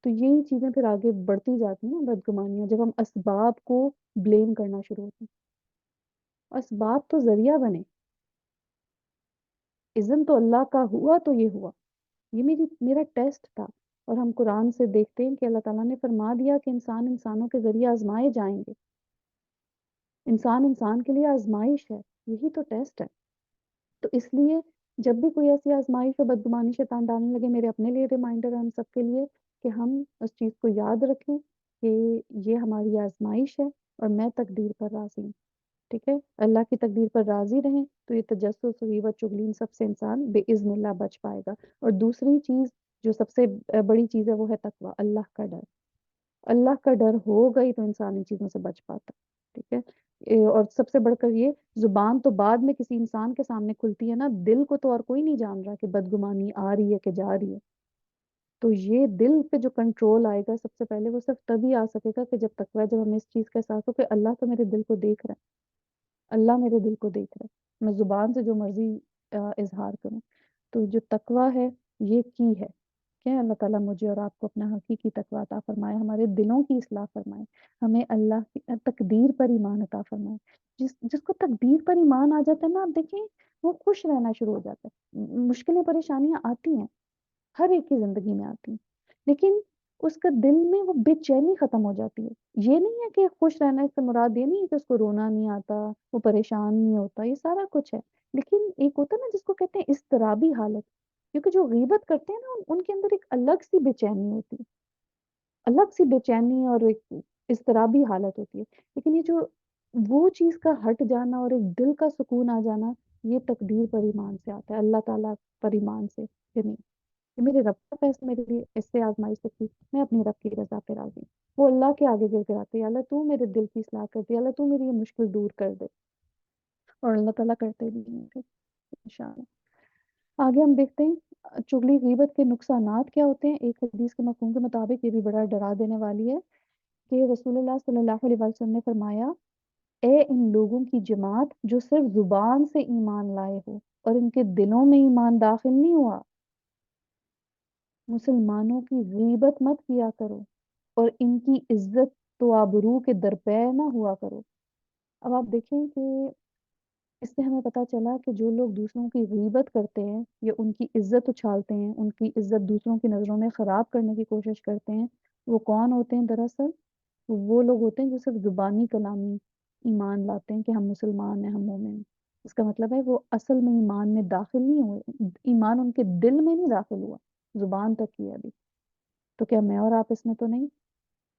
تو یہی چیزیں پھر آگے بڑھتی جاتی ہیں بدگمانیاں، جب ہم اسباب کو بلیم کرنا شروع ہوتے ہیں۔ اسباب تو ذریعہ بنے، اذن تو اللہ کا ہوا تو یہ ہوا، یہ میرا ٹیسٹ تھا۔ اور ہم قرآن سے دیکھتے ہیں کہ اللہ تعالیٰ نے فرما دیا کہ انسانوں کے ذریعے آزمائے جائیں گے، انسان کے لیے آزمائش ہے، یہی تو ٹیسٹ ہے۔ تو اس لیے جب بھی کوئی ایسی آزمائش اور بدگمانی شیطان ڈالنے لگے، میرے اپنے لیے ریمائنڈر ہے ہم سب کے لیے کہ ہم اس چیز کو یاد رکھیں کہ یہ ہماری آزمائش ہے اور میں تقدیر پر راضی ہوں، ٹھیک ہے، اللہ کی تقدیر پر راضی رہیں تو یہ تجسس و غیبت چغلی ان سب سے انسان بے اذن اللہ بچ پائے گا۔ اور دوسری چیز جو سب سے بڑی چیز ہے وہ ہے تقویٰ، اللہ کا ڈر، اللہ کا ڈر ہوگا ہی تو انسان ان چیزوں سے بچ پاتا، ٹھیک ہے۔ اور سب سے بڑھ کر یہ زبان تو بعد میں کسی انسان کے سامنے کھلتی ہے نا، دل کو تو اور کوئی نہیں جان رہا کہ بدگمانی آ رہی ہے کہ جا رہی ہے، تو یہ دل پہ جو کنٹرول آئے گا سب سے پہلے وہ صرف تبھی آ سکے گا کہ جب تقویٰ، جب ہمیں اس چیز کا احساس ہو کہ اللہ تو میرے دل کو دیکھ رہا ہے، اللہ میرے دل کو دیکھ رہا ہے، میں زبان سے جو مرضی اظہار کروں۔ تو جو تقویٰ ہے یہ کی ہے کہ اللہ تعالیٰ مجھے اور آپ کو اپنا حقیقی تقویٰ عطا فرمائے، ہمارے دلوں کی اصلاح فرمائے، ہمیں اللہ کی تقدیر پر ایمان عطا فرمائے۔ جس کو تقدیر پر ایمان آ جاتا ہے نا، آپ دیکھیں وہ خوش رہنا شروع ہو جاتا ہے۔ مشکلیں پریشانیاں آتی ہیں، ہر ایک کی زندگی میں آتی ہیں، لیکن اس کا دل میں وہ بے چینی ختم ہو جاتی ہے۔ یہ نہیں ہے کہ خوش رہنا، اس سے مراد یہ نہیں ہے کہ اس کو رونا نہیں آتا، وہ پریشان نہیں ہوتا، یہ سارا کچھ ہے، لیکن ایک ہوتا ہے نا جس کو کہتے ہیں اضطرابی حالت، کیونکہ جو غیبت کرتے ہیں نا ان کے اندر ایک الگ سی بے چینی ہوتی ہے، الگ سی بے چینی اور ایک اضطرابی حالت ہوتی ہے، لیکن یہ جو وہ چیز کا ہٹ جانا اور ایک دل کا سکون آ جانا، یہ تقدیر پر ایمان سے آتا ہے، اللہ تعالیٰ پر ایمان سے کہ نہیں، یہ میرے رب کا فیصلہ میرے لیے، اس سے آزمائش سکتی، میں اپنی رب کی رضا پہ راضی ہوں۔ وہ اللہ کے آگے گر گراتے ہیں، اللہ تو میرے دل کی اصلاح کر دے، اللہ تو میری یہ مشکل دور کر دے، اور اللہ تعالیٰ کرتے بھی ہیں پھر انشاءاللہ۔ آگے ہم دیکھتے ہیں چغلی غیبت کے نقصانات کیا ہوتے ہیں۔ ایک حدیث کے مفہوم کے مطابق یہ بھی بڑا ڈرا دینے والی ہے کہ رسول اللہ صلی اللہ علیہ وسلم نے فرمایا، اے ان لوگوں کی جماعت جو صرف زبان سے ایمان لائے ہو اور ان کے دلوں میں ایمان داخل نہیں ہوا، مسلمانوں کی غیبت مت کیا کرو اور ان کی عزت و آبرو کے درپے نہ ہوا کرو۔ اب آپ دیکھیں کہ اس سے ہمیں پتہ چلا کہ جو لوگ دوسروں کی غیبت کرتے ہیں یا ان کی عزت اچھالتے ہیں، ان کی عزت دوسروں کی نظروں میں خراب کرنے کی کوشش کرتے ہیں، وہ کون ہوتے ہیں دراصل؟ وہ لوگ ہوتے ہیں جو صرف زبانی کلامی ایمان لاتے ہیں کہ ہم مسلمان ہیں، ہم مومن ہیں۔ اس کا مطلب ہے وہ اصل میں ایمان میں داخل نہیں ہوئے، ایمان ان کے دل میں نہیں داخل ہوا، زبان تک کی ہے ابھی۔ تو کیا میں اور آپ اس میں تو نہیں؟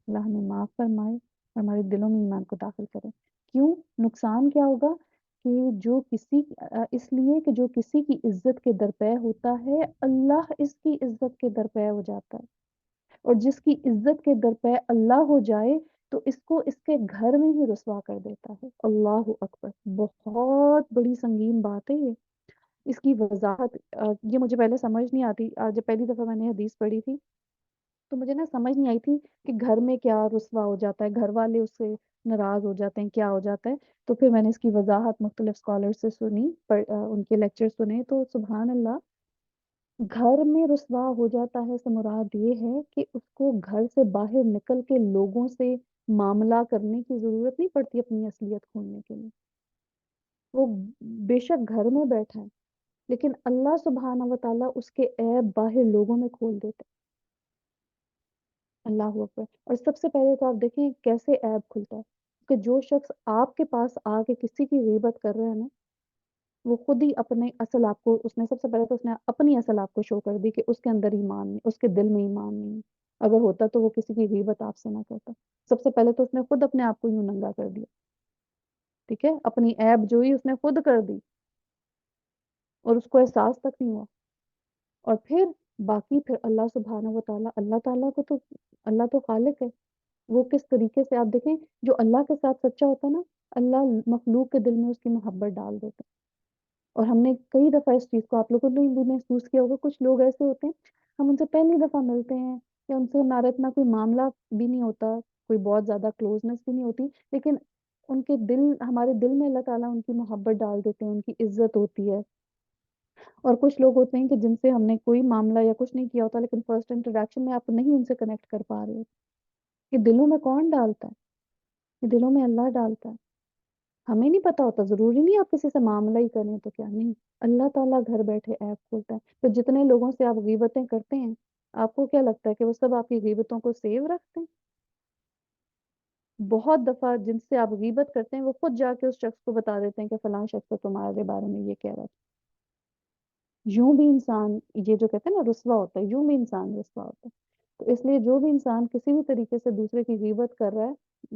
اللہ ہمیں معاف فرمائے اور ہمارے دلوں میں ایمان کو داخل کرے۔ کیوں؟ نقصان کیا ہوگا کہ جو کسی اس لیے کہ جو کسی کی عزت کے درپے ہوتا ہے، اللہ اس کی عزت کے درپے ہو جاتا ہے، اور جس کی عزت کے درپے اللہ ہو جائے تو اس کو اس کے گھر میں ہی رسوا کر دیتا ہے۔ اللہ اکبر، بہت بڑی سنگین بات ہے یہ۔ اس کی وضاحت یہ مجھے پہلے سمجھ نہیں آتی، جب پہلی دفعہ میں نے حدیث پڑھی تھی تو مجھے نا سمجھ نہیں آئی تھی کہ گھر میں کیا رسوا ہو جاتا ہے، گھر والے اس سے ناراض ہو جاتے ہیں، کیا ہو جاتا ہے۔ تو پھر میں نے اس کی وضاحت مختلف اسکالر سے سنی، ان کے لیکچر سنے، تو سبحان اللہ، گھر میں رسوا ہو جاتا ہے سے مراد یہ ہے کہ اس کو گھر سے باہر نکل کے لوگوں سے معاملہ کرنے کی ضرورت نہیں پڑتی اپنی اصلیت کھولنے کے لیے۔ وہ بے شک گھر میں بیٹھا ہے لیکن اللہ سبحانہ و تعالیٰ اس کے عیب باہر لوگوں میں کھول دیتے ہیں۔ اللہ اکبر۔ اور سب سے پہلے تو آپ دیکھیں کیسے عیب کھلتا ہے کہ جو شخص آپ کے پاس آ کے کسی کی غیبت کر رہا ہے نا، وہ خود ہی اپنے اصل آپ کو، اس نے سب سے پہلے تو اس نے اپنی اصل آپ کو شو کر دی کہ اس کے اندر ایمان نہیں، اس کے دل میں ایمان نہیں۔ اگر ہوتا تو وہ کسی کی غیبت آپ سے نہ کرتا۔ سب سے پہلے تو اس نے خود اپنے آپ کو یوں ننگا کر دیا، ٹھیک ہے، اپنی عیب جوئی اس نے خود کر دی اور اس کو احساس تک نہیں ہوا۔ اور پھر باقی پھر اللہ سبحانہ و تعالیٰ، اللہ تعالیٰ کو تو، اللہ تو خالق ہے، وہ کس طریقے سے، آپ دیکھیں جو اللہ کے ساتھ سچا ہوتا ہے نا، اللہ مخلوق کے دل میں اس کی محبت ڈال دیتا ہے۔ اور ہم نے کئی دفعہ اس چیز کو، آپ لوگوں نے بھی محسوس کیا ہوگا، کچھ لوگ ایسے ہوتے ہیں ہم ان سے پہلی دفعہ ملتے ہیں یا ان سے ہمارا اتنا کوئی معاملہ بھی نہیں ہوتا، کوئی بہت زیادہ کلوزنس بھی نہیں ہوتی، لیکن ان کے دل، ہمارے دل میں اللہ تعالیٰ ان کی محبت ڈال دیتے ہیں، ان کی عزت ہوتی ہے۔ اور کچھ لوگ ہوتے ہیں کہ جن سے ہم نے کوئی معاملہ یا کچھ نہیں کیا ہوتا لیکن فرسٹ انٹروڈکشن میں آپ نہیں ان سے کنیکٹ کر پا رہے ہو۔ یہ دلوں میں کون ڈالتا ہے؟ یہ دلوں میں اللہ ڈالتا ہے۔ ہمیں نہیں پتا ہوتا، ضروری نہیں آپ کسی سے معاملہ ہی کریں تو کیا نہیں، اللہ تعالیٰ گھر بیٹھے ایپ کھولتا ہے۔ تو جتنے لوگوں سے آپ غیبتیں کرتے ہیں، آپ کو کیا لگتا ہے کہ وہ سب آپ کی غیبتوں کو سیو رکھتے ہیں؟ بہت دفعہ جن سے آپ غیبت کرتے ہیں وہ خود جا کے اس شخص کو بتا دیتے ہیں کہ فلاں شخص تو تمہارے بارے میں یہ کہہ رہا تھا۔ یوں بھی انسان، یہ جو کہتے ہیں نا رسوا ہوتا ہے، یوں بھی انسان رسوا ہوتا ہے۔ تو اس لیے جو بھی انسان کسی بھی طریقے سے دوسرے کی غیبت کر رہا ہے،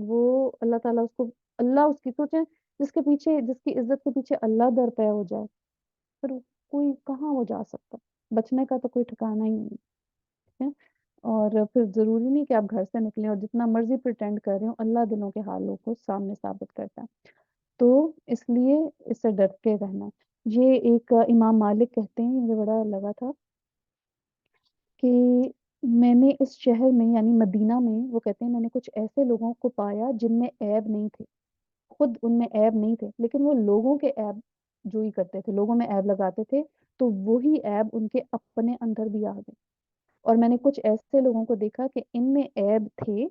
وہ اللہ تعالیٰ اس کو، اللہ اس کی، سوچیں جس کے پیچھے، جس کی عزت کے پیچھے اللہ درپے ہو جائے، پھر کوئی کہاں وہ جا سکتا، بچنے کا تو کوئی ٹھکانہ ہی نہیں، ٹھیک ہے۔ اور پھر ضروری نہیں کہ آپ گھر سے نکلیں اور جتنا مرضی پریٹینڈ کر رہے ہوں، اللہ دلوں کے حالوں کو سامنے ثابت کرتا ہے۔ تو اس لیے اس سے ڈر کے رہنا۔ یہ ایک امام مالک کہتے ہیں، مجھے بڑا لگا تھا کہ میں نے اس شہر میں یعنی مدینہ میں، وہ کہتے ہیں میں نے کچھ ایسے لوگوں کو پایا جن میں عیب نہیں تھے، خود ان میں عیب نہیں تھے لیکن وہ لوگوں کے عیب جوئی کرتے تھے، لوگوں میں عیب لگاتے تھے، تو وہی عیب ان کے اپنے اندر بھی آ گئے۔ اور میں نے کچھ ایسے لوگوں کو دیکھا کہ ان میں عیب تھے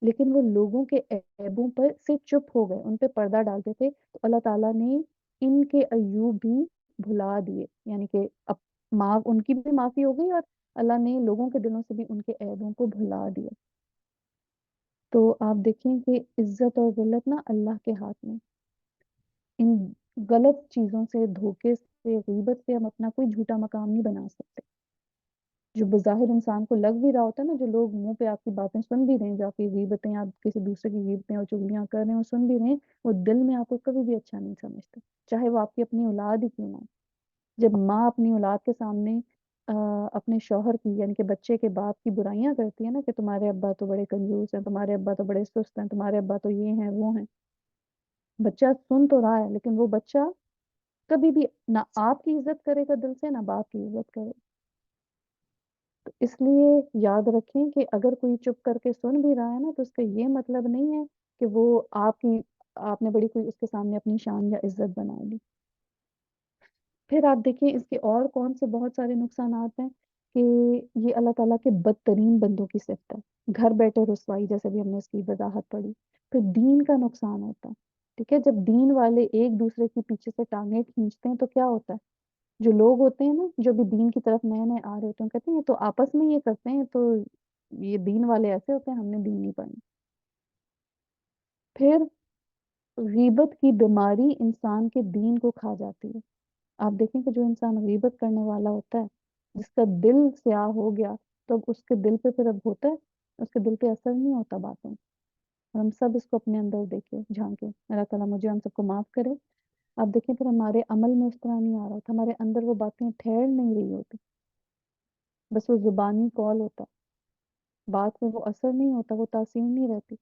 لیکن وہ لوگوں کے عیبوں پر سے چپ ہو گئے، ان پہ پردہ ڈالتے تھے، تو اللہ تعالیٰ نے ان کے عیوب بھی بھلا دیے، یعنی کہ اب معاف، ان کی بھی معافی ہو گئی اور اللہ نے لوگوں کے دلوں سے بھی ان کے عیبوں کو بھلا دیا۔ تو آپ دیکھیں کہ عزت اور ذلت نا اللہ کے ہاتھ میں، ان غلط چیزوں سے، دھوکے سے، غیبت سے ہم اپنا کوئی جھوٹا مقام نہیں بنا سکتے۔ جو بظاہر انسان کو لگ بھی رہا ہوتا ہے نا، جو لوگ منہ پہ آپ کی باتیں سن بھی رہے ہیں، جو آپ کی غیبتیں، آپ کسی دوسرے کی غیبتیں اور چگلیاں کر رہے ہیں اور سن بھی رہے ہیں، وہ دل میں آپ کو کبھی بھی اچھا نہیں سمجھتے، چاہے وہ آپ کی اپنی اولاد ہی کیوں نہ ہو۔ جب ماں اپنی اولاد کے سامنے اپنے شوہر کی یعنی کہ بچے کے باپ کی برائیاں کرتی ہے نا، کہ تمہارے ابا تو بڑے کنجوس ہیں، تمہارے ابا تو بڑے سست ہیں، تمہارے ابا تو یہ ہیں وہ ہیں، بچہ سن تو رہا ہے لیکن وہ بچہ کبھی بھی نہ آپ کی عزت کرے گا دل سے، نہ باپ کی عزت کرے گا۔ تو اس لیے یاد رکھیں کہ اگر کوئی چپ کر کے سن بھی رہا ہے نا، تو اس کا یہ مطلب نہیں ہے کہ وہ آپ نے بڑی کوئی اس کے سامنے اپنی شان یا عزت بنا لی۔ پھر آپ دیکھیں اس کے اور کون سے بہت سارے نقصانات ہیں کہ یہ اللہ تعالیٰ کے بدترین بندوں کی صفت ہے، گھر بیٹھے رسوائی، جیسے بھی ہم نے اس کی وضاحت پڑھی۔ پھر دین کا نقصان ہوتا ہے، ٹھیک ہے، جب دین والے ایک دوسرے کے پیچھے سے ٹانگیں کھینچتے ہیں تو کیا ہوتا ہے، جو لوگ ہوتے ہیں نا جو بھی دین کی طرف نئے نئے آ رہے ہوتے ہیں، کہتے ہیں یہ تو آپس میں یہ کرتے ہیں، تو یہ دین والے ایسے ہوتے ہیں، ہم نے دین نہیں پڑھنا۔ پھر غیبت کی بیماری انسان کے دین کو کھا جاتی ہے۔ آپ دیکھیں کہ جو انسان غیبت کرنے والا ہوتا ہے، جس کا دل سیاہ ہو گیا، تو اب اس کے دل پہ پھر اب ہوتا ہے، اس کے دل پہ اثر نہیں ہوتا باتوں، اور ہم سب اس کو اپنے اندر دیکھیں جھانکیں۔ اللہ تعالیٰ مجھے ہم سب کو معاف کرے۔ آپ دیکھیں پھر ہمارے عمل میں اس طرح نہیں آ رہا ہوتا، ہمارے اندر وہ باتیں ٹھہر نہیں رہی ہوتی، بس وہ زبانی قول ہوتا ہے، بات میں وہ اثر نہیں ہوتا، وہ تاثیر نہیں رہتی،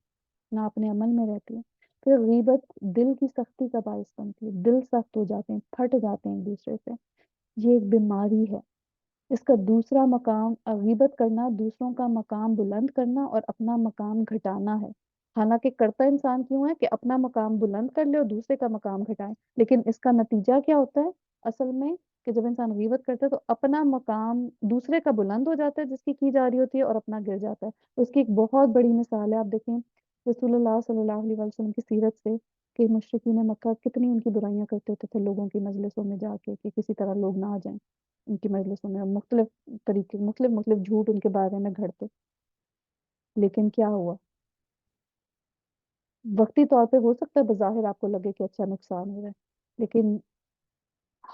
نہ اپنے عمل میں رہتی ہے۔ پھر غیبت دل کی سختی کا باعث بنتی ہے، دل سخت ہو جاتے ہیں، پھٹ جاتے ہیں ایک دوسرے سے، یہ ایک بیماری ہے۔ اس کا دوسرا مقام، غیبت کرنا دوسروں کا مقام بلند کرنا اور اپنا مقام گھٹانا ہے۔ حالانکہ کرتا انسان کیوں ہے کہ اپنا مقام بلند کر لے اور دوسرے کا مقام گھٹائے، لیکن اس کا نتیجہ کیا ہوتا ہے اصل میں، کہ جب انسان غیبت کرتا ہے تو اپنا مقام دوسرے کا بلند ہو جاتا ہے جس کی جا رہی ہوتی ہے، اور اپنا گر جاتا ہے۔ اس کی ایک بہت بڑی مثال ہے، آپ دیکھیں رسول اللہ صلی اللہ علیہ وسلم کی سیرت سے، کہ مشرکین مکہ کتنی ان کی برائیاں کرتے ہوتے تھے لوگوں کی مجلسوں میں جا کے، کہ کسی طرح لوگ نہ آ جائیں ان کی مجلسوں میں، مختلف طریقے مختلف جھوٹ ان کے بارے میں گھڑتے۔ لیکن کیا ہوا، وقتی طور پہ ہو سکتا ہے بظاہر آپ کو لگے کہ اچھا نقصان ہو رہا ہے، لیکن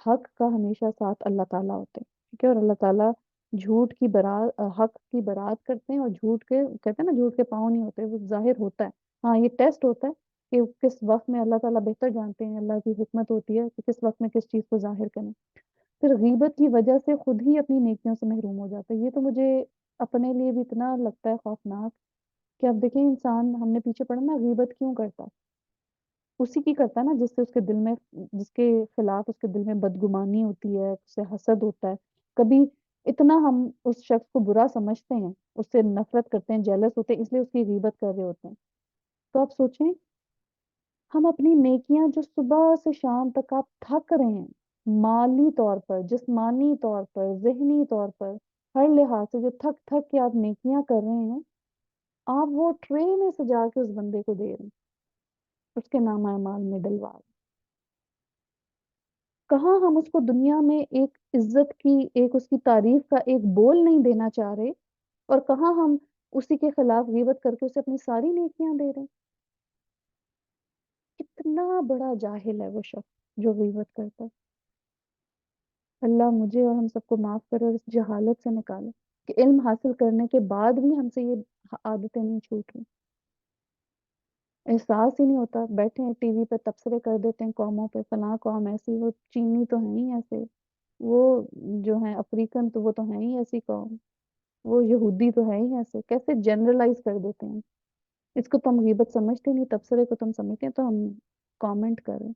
حق کا ہمیشہ ساتھ اللہ تعالیٰ ہوتے ہیں، ٹھیک ہے، اور اللہ تعالیٰ جھوٹ کی برات، حق کی برات کرتے ہیں، اور جھوٹ کے کہتے ہیں نا جھوٹ کے پاؤں نہیں ہوتے، وہ ظاہر ہوتا ہے۔ ہاں یہ ٹیسٹ ہوتا ہے کہ کس وقت میں اللہ تعالیٰ بہتر جانتے ہیں، اللہ کی حکمت ہوتی ہے کہ کس وقت میں کس چیز کو ظاہر کریں۔ پھر غیبت کی وجہ سے خود ہی اپنی نیکیوں سے محروم ہو جاتا ہے۔ یہ تو مجھے اپنے لیے بھی اتنا لگتا ہے خوفناک، کہ اب دیکھیں انسان، ہم نے پیچھے پڑھا نا غیبت کیوں کرتا ہے، اسی کی کرتا ہے نا جس سے اس کے دل میں، جس کے خلاف اس کے دل میں بدگمانی ہوتی ہے، اس سے حسد ہوتا ہے۔ کبھی اتنا ہم اس شخص کو برا سمجھتے ہیں، اس سے نفرت کرتے ہیں، جیلس ہوتے ہیں، اس لیے اس کی غیبت کر رہے ہوتے ہیں۔ تو آپ سوچیں، ہم اپنی نیکیاں جو صبح سے شام تک آپ تھک رہے ہیں، مالی طور پر، جسمانی طور پر، ذہنی طور پر، ہر لحاظ سے جو تھک تھک کے آپ نیکیاں کر رہے ہیں، آپ وہ ٹرے میں سجا کے اس بندے کو دے رہے ہیں، اس کے نام اعمال میں ڈلوا رہے ہیں۔ کہاں ہم اس کو دنیا میں ایک عزت کی، ایک اس کی تعریف کا ایک بول نہیں دینا چاہ رہے، اور کہاں ہم اسی کے خلاف غیبت کر کے اسے اپنی ساری نیکیاں دے رہے ہیں۔ کتنا بڑا جاہل ہے وہ شخص جو غیبت کرتا ہے۔ اللہ مجھے اور ہم سب کو معاف کرے اور اس جہالت سے نکالے کہ علم حاصل کرنے کے بعد بھی ہم سے یہ عادتیں نہیں چھوٹ رہی، احساس ہی نہیں ہوتا، بیٹھے ہیں ٹی وی پہ تبصرے کر دیتے ہیں قوموں پہ، فلاں قوم ایسی، وہ چینی تو ہیں ہی ایسے، وہ جو ہیں افریقن تو وہ تو ہیں ہی ایسی قوم، وہ یہودی تو ہے ہی ایسے، کیسے جنرلائز کر دیتے ہیں۔ اس کو تو ہم غیبت سمجھتے نہیں، تبصرے کو تم سمجھتے ہیں، تو ہم کامنٹ کریں۔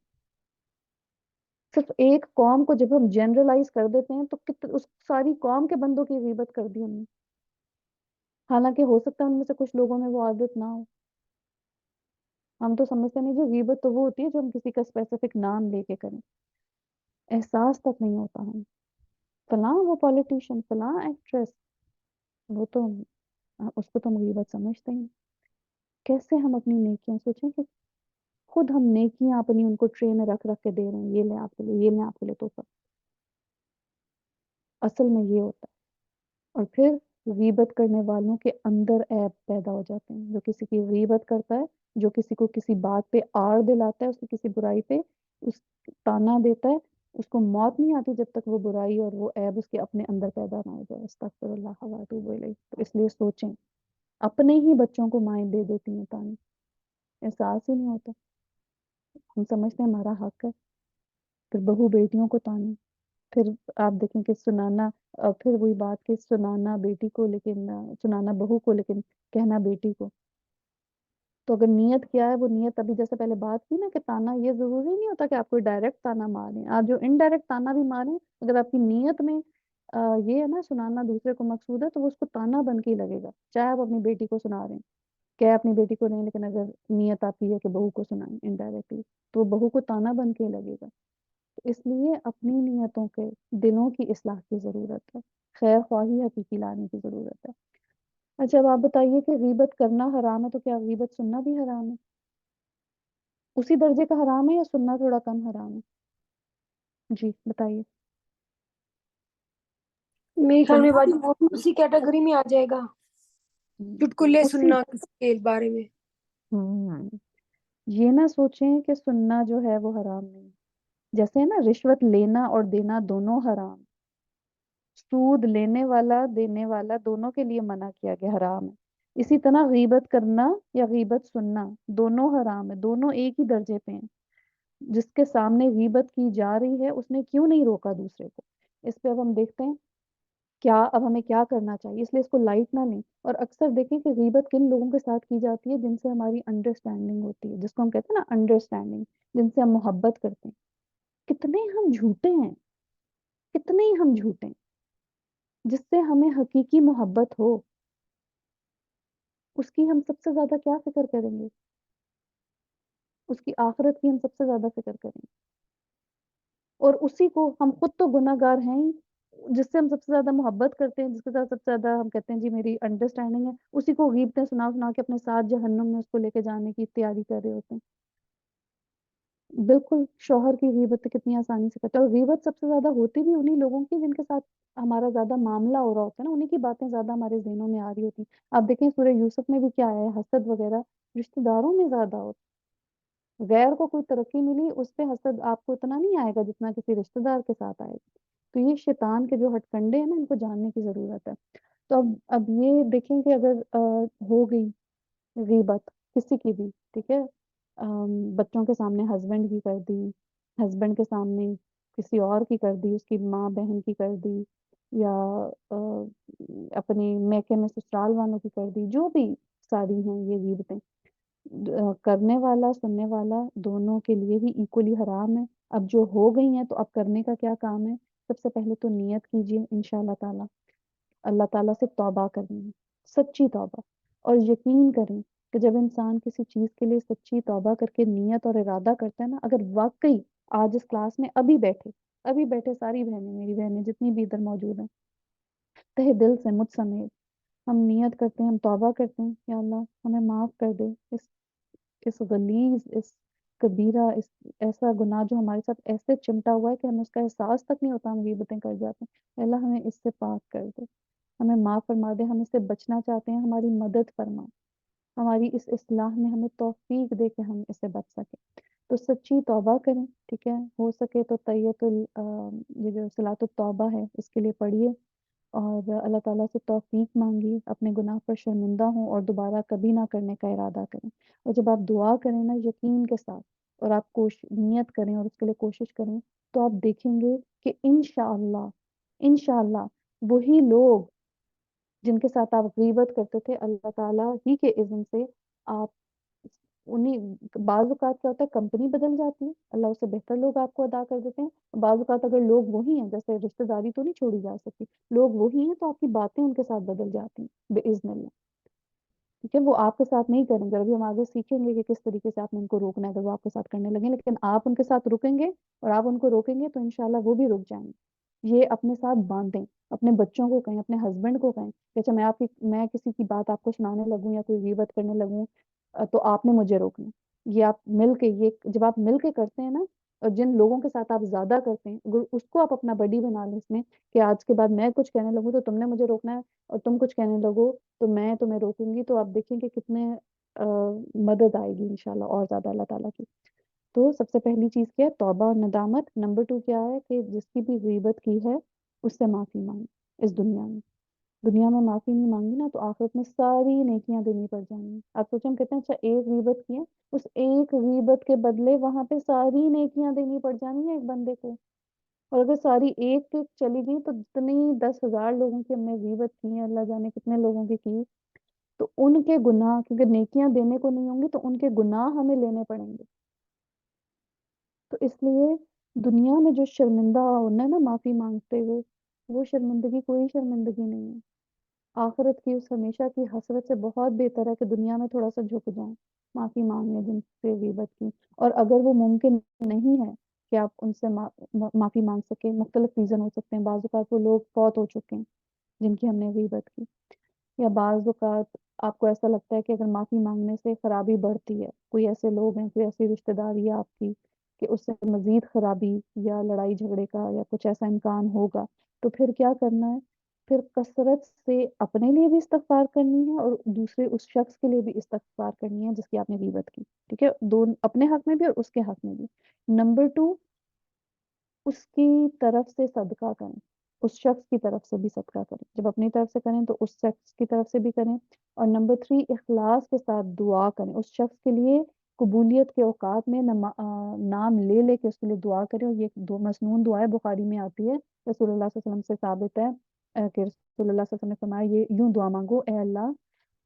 صرف ایک قوم کو جب ہم جنرلائز کر دیتے ہیں تو اس ساری قوم کے بندوں کی غیبت کر دی ہم نے، حالانکہ ہو سکتا ہے ان میں سے کچھ لوگوں میں وہ عادت نہ ہو۔ ہم تو سمجھتے نہیں جو غیبت تو وہ ہوتی ہے جو ہم کسی کا اسپیسیفک نام لے کے کریں، احساس تک نہیں ہوتا ہم، فلاں وہ پولیٹیشین، فلاں ایکٹریس، وہ تو اس کو تو ہم غیبت سمجھتے ہیں۔ کیسے ہم اپنی نیکیاں، سوچیں کہ خود ہم نیکیاں اپنی ان کو ٹرے میں رکھ رکھ کے دے رہے ہیں، یہ لیں آپ کے لیے، یہ لیں آپ کے لیے تحفہ، اصل میں یہ ہوتا ہے۔ اور پھر غیبت کرنے والوں کے اندر عیب پیدا ہو جاتے ہیں، جو کسی کی غیبت کرتا ہے، جو کسی کو کسی بات پہ آڑ دلاتا ہے، اس کی کسی برائی پہ اس تانا دیتا ہے، اس کو موت نہیں آتی جب تک وہ برائی اور وہ عیب اس کے اپنے اندر پیدا نہ ہو جائے. استغفر اللہ و اتوب الیہ. تو اس لیے سوچیں, اپنے ہی بچوں کو مائیں دے دیتی ہیں تانے, احساس ہی نہیں ہوتا. ہم سمجھتے ہیں ہمارا حق ہے, پھر بہو بیٹیوں کو تانے. پھر آپ دیکھیں کہ سنانا, پھر وہی بات کہ سنانا بیٹی کو لیکن سنانا بہو کو لیکن کہنا بیٹی کو. تو اگر نیت کیا ہے, وہ نیت ابھی جیسے پہلے بات کی نا کہ تانا یہ ضروری نہیں ہوتا کہ آپ کوئی ڈائریکٹ تانا ماریں. آپ جو انڈائریکٹ تانا بھی ماریں, اگر آپ کی نیت میں یہ ہے نا سنانا دوسرے کو مقصود ہے, تو وہ اس کو تانا بن کے ہی لگے گا. چاہے آپ اپنی بیٹی کو سنا رہے ہیں, کہ اپنی بیٹی کو نہیں, لیکن اگر نیت آپ کی ہے کہ بہو کو سنائیں انڈائریکٹلی, تو وہ بہو کو تانا بن کے ہی لگے گا. تو اس لیے اپنی نیتوں کے دلوں کی اصلاح کی ضرورت ہے, خیر خواہی حقیقی لانے کی ضرورت ہے. اچھا اب آپ بتائیے کہ غیبت کرنا حرام ہے, تو کیا غیبت سننا بھی حرام ہے؟ اسی درجے کا حرام ہے یا سننا تھوڑا کم حرام ہے؟ جی بتائیے. میرے خیال میں سننا باجی وہ بھی اسی کیٹیگری میں آ جائے گا, چٹکلے اسی سننا کسی کے بارے میں. یہ نہ سوچیں کہ سننا جو ہے وہ حرام نہیں. جیسے ہے نا رشوت لینا اور دینا دونوں حرام, سود لینے والا دینے والا دونوں کے لیے منع کیا گیا, حرام ہے. اسی طرح غیبت کرنا یا غیبت سننا دونوں حرام ہے, دونوں ایک ہی درجے پہ ہیں. جس کے سامنے غیبت کی جا رہی ہے اس نے کیوں نہیں روکا دوسرے کو. اس پہ اب ہم دیکھتے ہیں کیا اب ہمیں کیا کرنا چاہیے. اس لیے اس کو لائٹ نہ لیں, اور اکثر دیکھیں کہ غیبت کن لوگوں کے ساتھ کی جاتی ہے جن سے ہماری انڈرسٹینڈنگ ہوتی ہے, جس کو ہم کہتے ہیں نا انڈرسٹینڈنگ, جن سے ہم محبت کرتے ہیں. کتنے ہم جھوٹے ہیں, کتنے ہی ہم جھوٹے ہیں. جس سے ہمیں حقیقی محبت ہو اس کی ہم سب سے زیادہ کیا فکر کریں گے, اس کی آخرت کی ہم سب سے زیادہ فکر کریں گے. اور اسی کو ہم خود تو گناہ گار ہیں ہی, جس سے ہم سب سے زیادہ محبت کرتے ہیں, جس کے ساتھ سب سے زیادہ ہم کہتے ہیں جی میری انڈرسٹینڈنگ ہے, اسی کو غیبتیں سنا سنا کے اپنے ساتھ جہنم میں اس کو لے کے جانے کی تیاری کر رہے ہوتے ہیں. بالکل شوہر کی غیبت کتنی آسانی سے کرتے ہیں, اور غیبت سب سے زیادہ ہوتی بھی انہی لوگوں کی جن کے ساتھ ہمارا زیادہ معاملہ ہو رہا ہوتا ہے نا, انہی کی باتیں زیادہ ہمارے ذہنوں میں آ رہی ہوتی. آپ دیکھیں سورہ یوسف میں بھی کیا ہے, حسد وغیرہ رشتہ داروں میں زیادہ ہوتا. غیر کو کوئی ترقی ملی اس پہ حسد آپ کو اتنا نہیں آئے گا جتنا کسی رشتہ دار کے ساتھ آئے گا. تو یہ شیطان کے جو ہٹ کنڈے ہیں نا, ان کو جاننے کی ضرورت ہے. تو اب یہ دیکھیں کہ اگر ہو گئی غیبت کسی کی بھی, ٹھیک ہے, بچوں کے سامنے ہسبینڈ کی کر دی, ہسبینڈ کے سامنے کسی اور کی کر دی, اس کی ماں بہن کی کر دی, یا اپنے میکے میں سسرال والوں کی کر دی, جو بھی ساری ہیں یہ غیبتیں, کرنے والا سننے والا دونوں کے لیے ہی ایکولی حرام ہے. اب جو ہو گئی ہیں تو اب کرنے کا کیا کام ہے. سب سے پہلے تو نیت کیجئے انشاءاللہ تعالی, اللہ تعالیٰ سے توبہ کرنی ہے, سچی توبہ. اور یقین کریں کہ جب انسان کسی چیز کے لیے سچی توبہ کر کے نیت اور ارادہ کرتا ہے نا, اگر واقعی آج اس کلاس میں ابھی بیٹھے ساری بہنیں, میری بہنیں جتنی بھی ادھر موجود ہیں, تہہ دل سے مجھ سمیت ہم نیت کرتے ہیں, ہم توبہ کرتے ہیں, یا اللہ ہمیں معاف کر دے اس غلیظ, اس کبیرہ, اس ایسا گناہ جو ہمارے ساتھ ایسے چمٹا ہوا ہے کہ ہمیں اس کا احساس تک نہیں ہوتا, ہم غیبتیں کر جاتے ہیں. اللہ ہمیں اس سے پاک کر دے, ہمیں معاف فرما دے. ہم اس سے بچنا چاہتے ہیں, ہماری مدد فرما, ہماری اس اصلاح میں ہمیں توفیق دے کہ ہم اس سے بچ سکیں. تو سچی توبہ کریں, ٹھیک ہے, ہو سکے تو یہ جو صلاۃ التوبہ ہے اس کے لیے پڑھیے, اور اللہ تعالیٰ سے توفیق مانگیے, اپنے گناہ پر شرمندہ ہوں اور دوبارہ کبھی نہ کرنے کا ارادہ کریں. اور جب آپ دعا کریں نا یقین کے ساتھ, اور آپ نیت کریں اور اس کے لیے کوشش کریں, تو آپ دیکھیں گے کہ انشاءاللہ وہی لوگ جن کے ساتھ آپ غیبت کرتے تھے, اللہ تعالیٰ ہی کے اذن سے آپ انہیں, بعض اوقات کیا ہوتا ہے کمپنی بدل جاتی ہے, اللہ اس سے بہتر لوگ آپ کو ادا کر دیتے ہیں. بعض اوقات اگر لوگ وہی ہیں, جیسے رشتہ داری تو نہیں چھوڑی جا سکتی, لوگ وہی ہیں تو آپ کی باتیں ان کے ساتھ بدل جاتی ہیں باذن اللہ. ٹھیک ہے, وہ آپ کے ساتھ نہیں کریں گے. ابھی ہم آگے سیکھیں گے کہ کس طریقے سے آپ نے ان کو روکنا ہے اگر وہ آپ کے ساتھ کرنے لگیں, لیکن آپ ان کے ساتھ رکیں گے اور آپ ان کو روکیں گے تو انشاءاللہ وہ بھی رک جائیں گے. یہ اپنے ساتھ باندھیں, اپنے بچوں کو کہیں, اپنے ہسبینڈ کو کہیں کہ اچھا میں کسی کی بات آپ کو سنانے لگوں یا کوئی غیبت کرنے لگوں تو آپ نے مجھے روکنا. یہ آپ مل کے, یہ جب آپ مل کے کرتے ہیں نا, اور جن لوگوں کے ساتھ آپ زیادہ کرتے ہیں, اگر اس کو آپ اپنا بڈی بنا لیں اس میں, کہ آج کے بعد میں کچھ کہنے لگوں تو تم نے مجھے روکنا ہے, اور تم کچھ کہنے لگو تو میں تمہیں روکوں گی, تو آپ دیکھیں کہ کتنے مدد آئے گی انشاءاللہ اور زیادہ اللہ تعالیٰ کی. تو سب سے پہلی چیز کیا ہے؟ توبہ اور ندامت. نمبر 2 کیا ہے کہ جس کی بھی غیبت کی ہے اس سے معافی مانگ. اس دنیا میں معافی نہیں مانگی نا تو آخرت میں ساری نیکیاں دینی پڑ جائیں گی. آپ سوچیں ہم کہتے ہیں اچھا ایک غیبت کی ہے، اس ایک غیبت کے بدلے وہاں پہ ساری نیکیاں دینی پڑ جانی ہیں ایک بندے کو. اور اگر ساری ایک چلی گئی تو جتنی 10,000 لوگوں کی ہم نے غیبت کی ہیں، اللہ جانے کتنے لوگوں کی، تو ان کے گناہ، کیونکہ نیکیاں دینے کو نہیں ہوں گی تو ان کے گناہ ہمیں لینے پڑیں گے. تو اس لیے دنیا میں جو شرمندہ ہونا ہے نا معافی مانگتے ہوئے، وہ شرمندگی کوئی شرمندگی نہیں ہے. آخرت کی اس ہمیشہ کی حسرت سے بہت بہتر ہے کہ دنیا میں تھوڑا سا جھک جائیں معافی مانگنے جن سے غیبت کی. اور اگر وہ ممکن نہیں ہے کہ آپ ان سے معافی مانگ سکیں، مختلف ریزن ہو سکتے ہیں. بعض اوقات وہ لوگ فوت ہو چکے ہیں جن کی ہم نے غیبت کی، یا بعض اوقات آپ کو ایسا لگتا ہے کہ اگر معافی مانگنے سے خرابی بڑھتی ہے، کوئی ایسے لوگ ہیں، کوئی ایسی رشتہ داری ہے آپ کی کہ اس سے مزید خرابی یا لڑائی جھگڑے کا یا کچھ ایسا امکان ہوگا، تو پھر کیا کرنا ہے؟ پھر کثرت سے اپنے لیے بھی استغفار کرنی ہے اور دوسرے اس شخص کے لیے بھی استغفار کرنی ہے جس کی آپ نے غیبت کی. ٹھیک ہے، دونوں اپنے حق میں بھی اور اس کے حق میں بھی. نمبر 2، اس کی طرف سے صدقہ کریں، اس شخص کی طرف سے بھی صدقہ کریں. جب اپنی طرف سے کریں تو اس شخص کی طرف سے بھی کریں. اور نمبر 3، اخلاص کے ساتھ دعا کریں اس شخص کے لیے. قبولیت کے اوقات میں نام لے لے کے اس کے لیے دعا کریں. اور یہ دو مسنون دعا ہے، بخاری میں آتی ہے، رسول اللہ صلی اللہ علیہ وسلم سے ثابت ہے کہ رسول اللہ صلی اللہ علیہ وسلم نے فرمایا یہ یوں دعا مانگو: اے اللہ،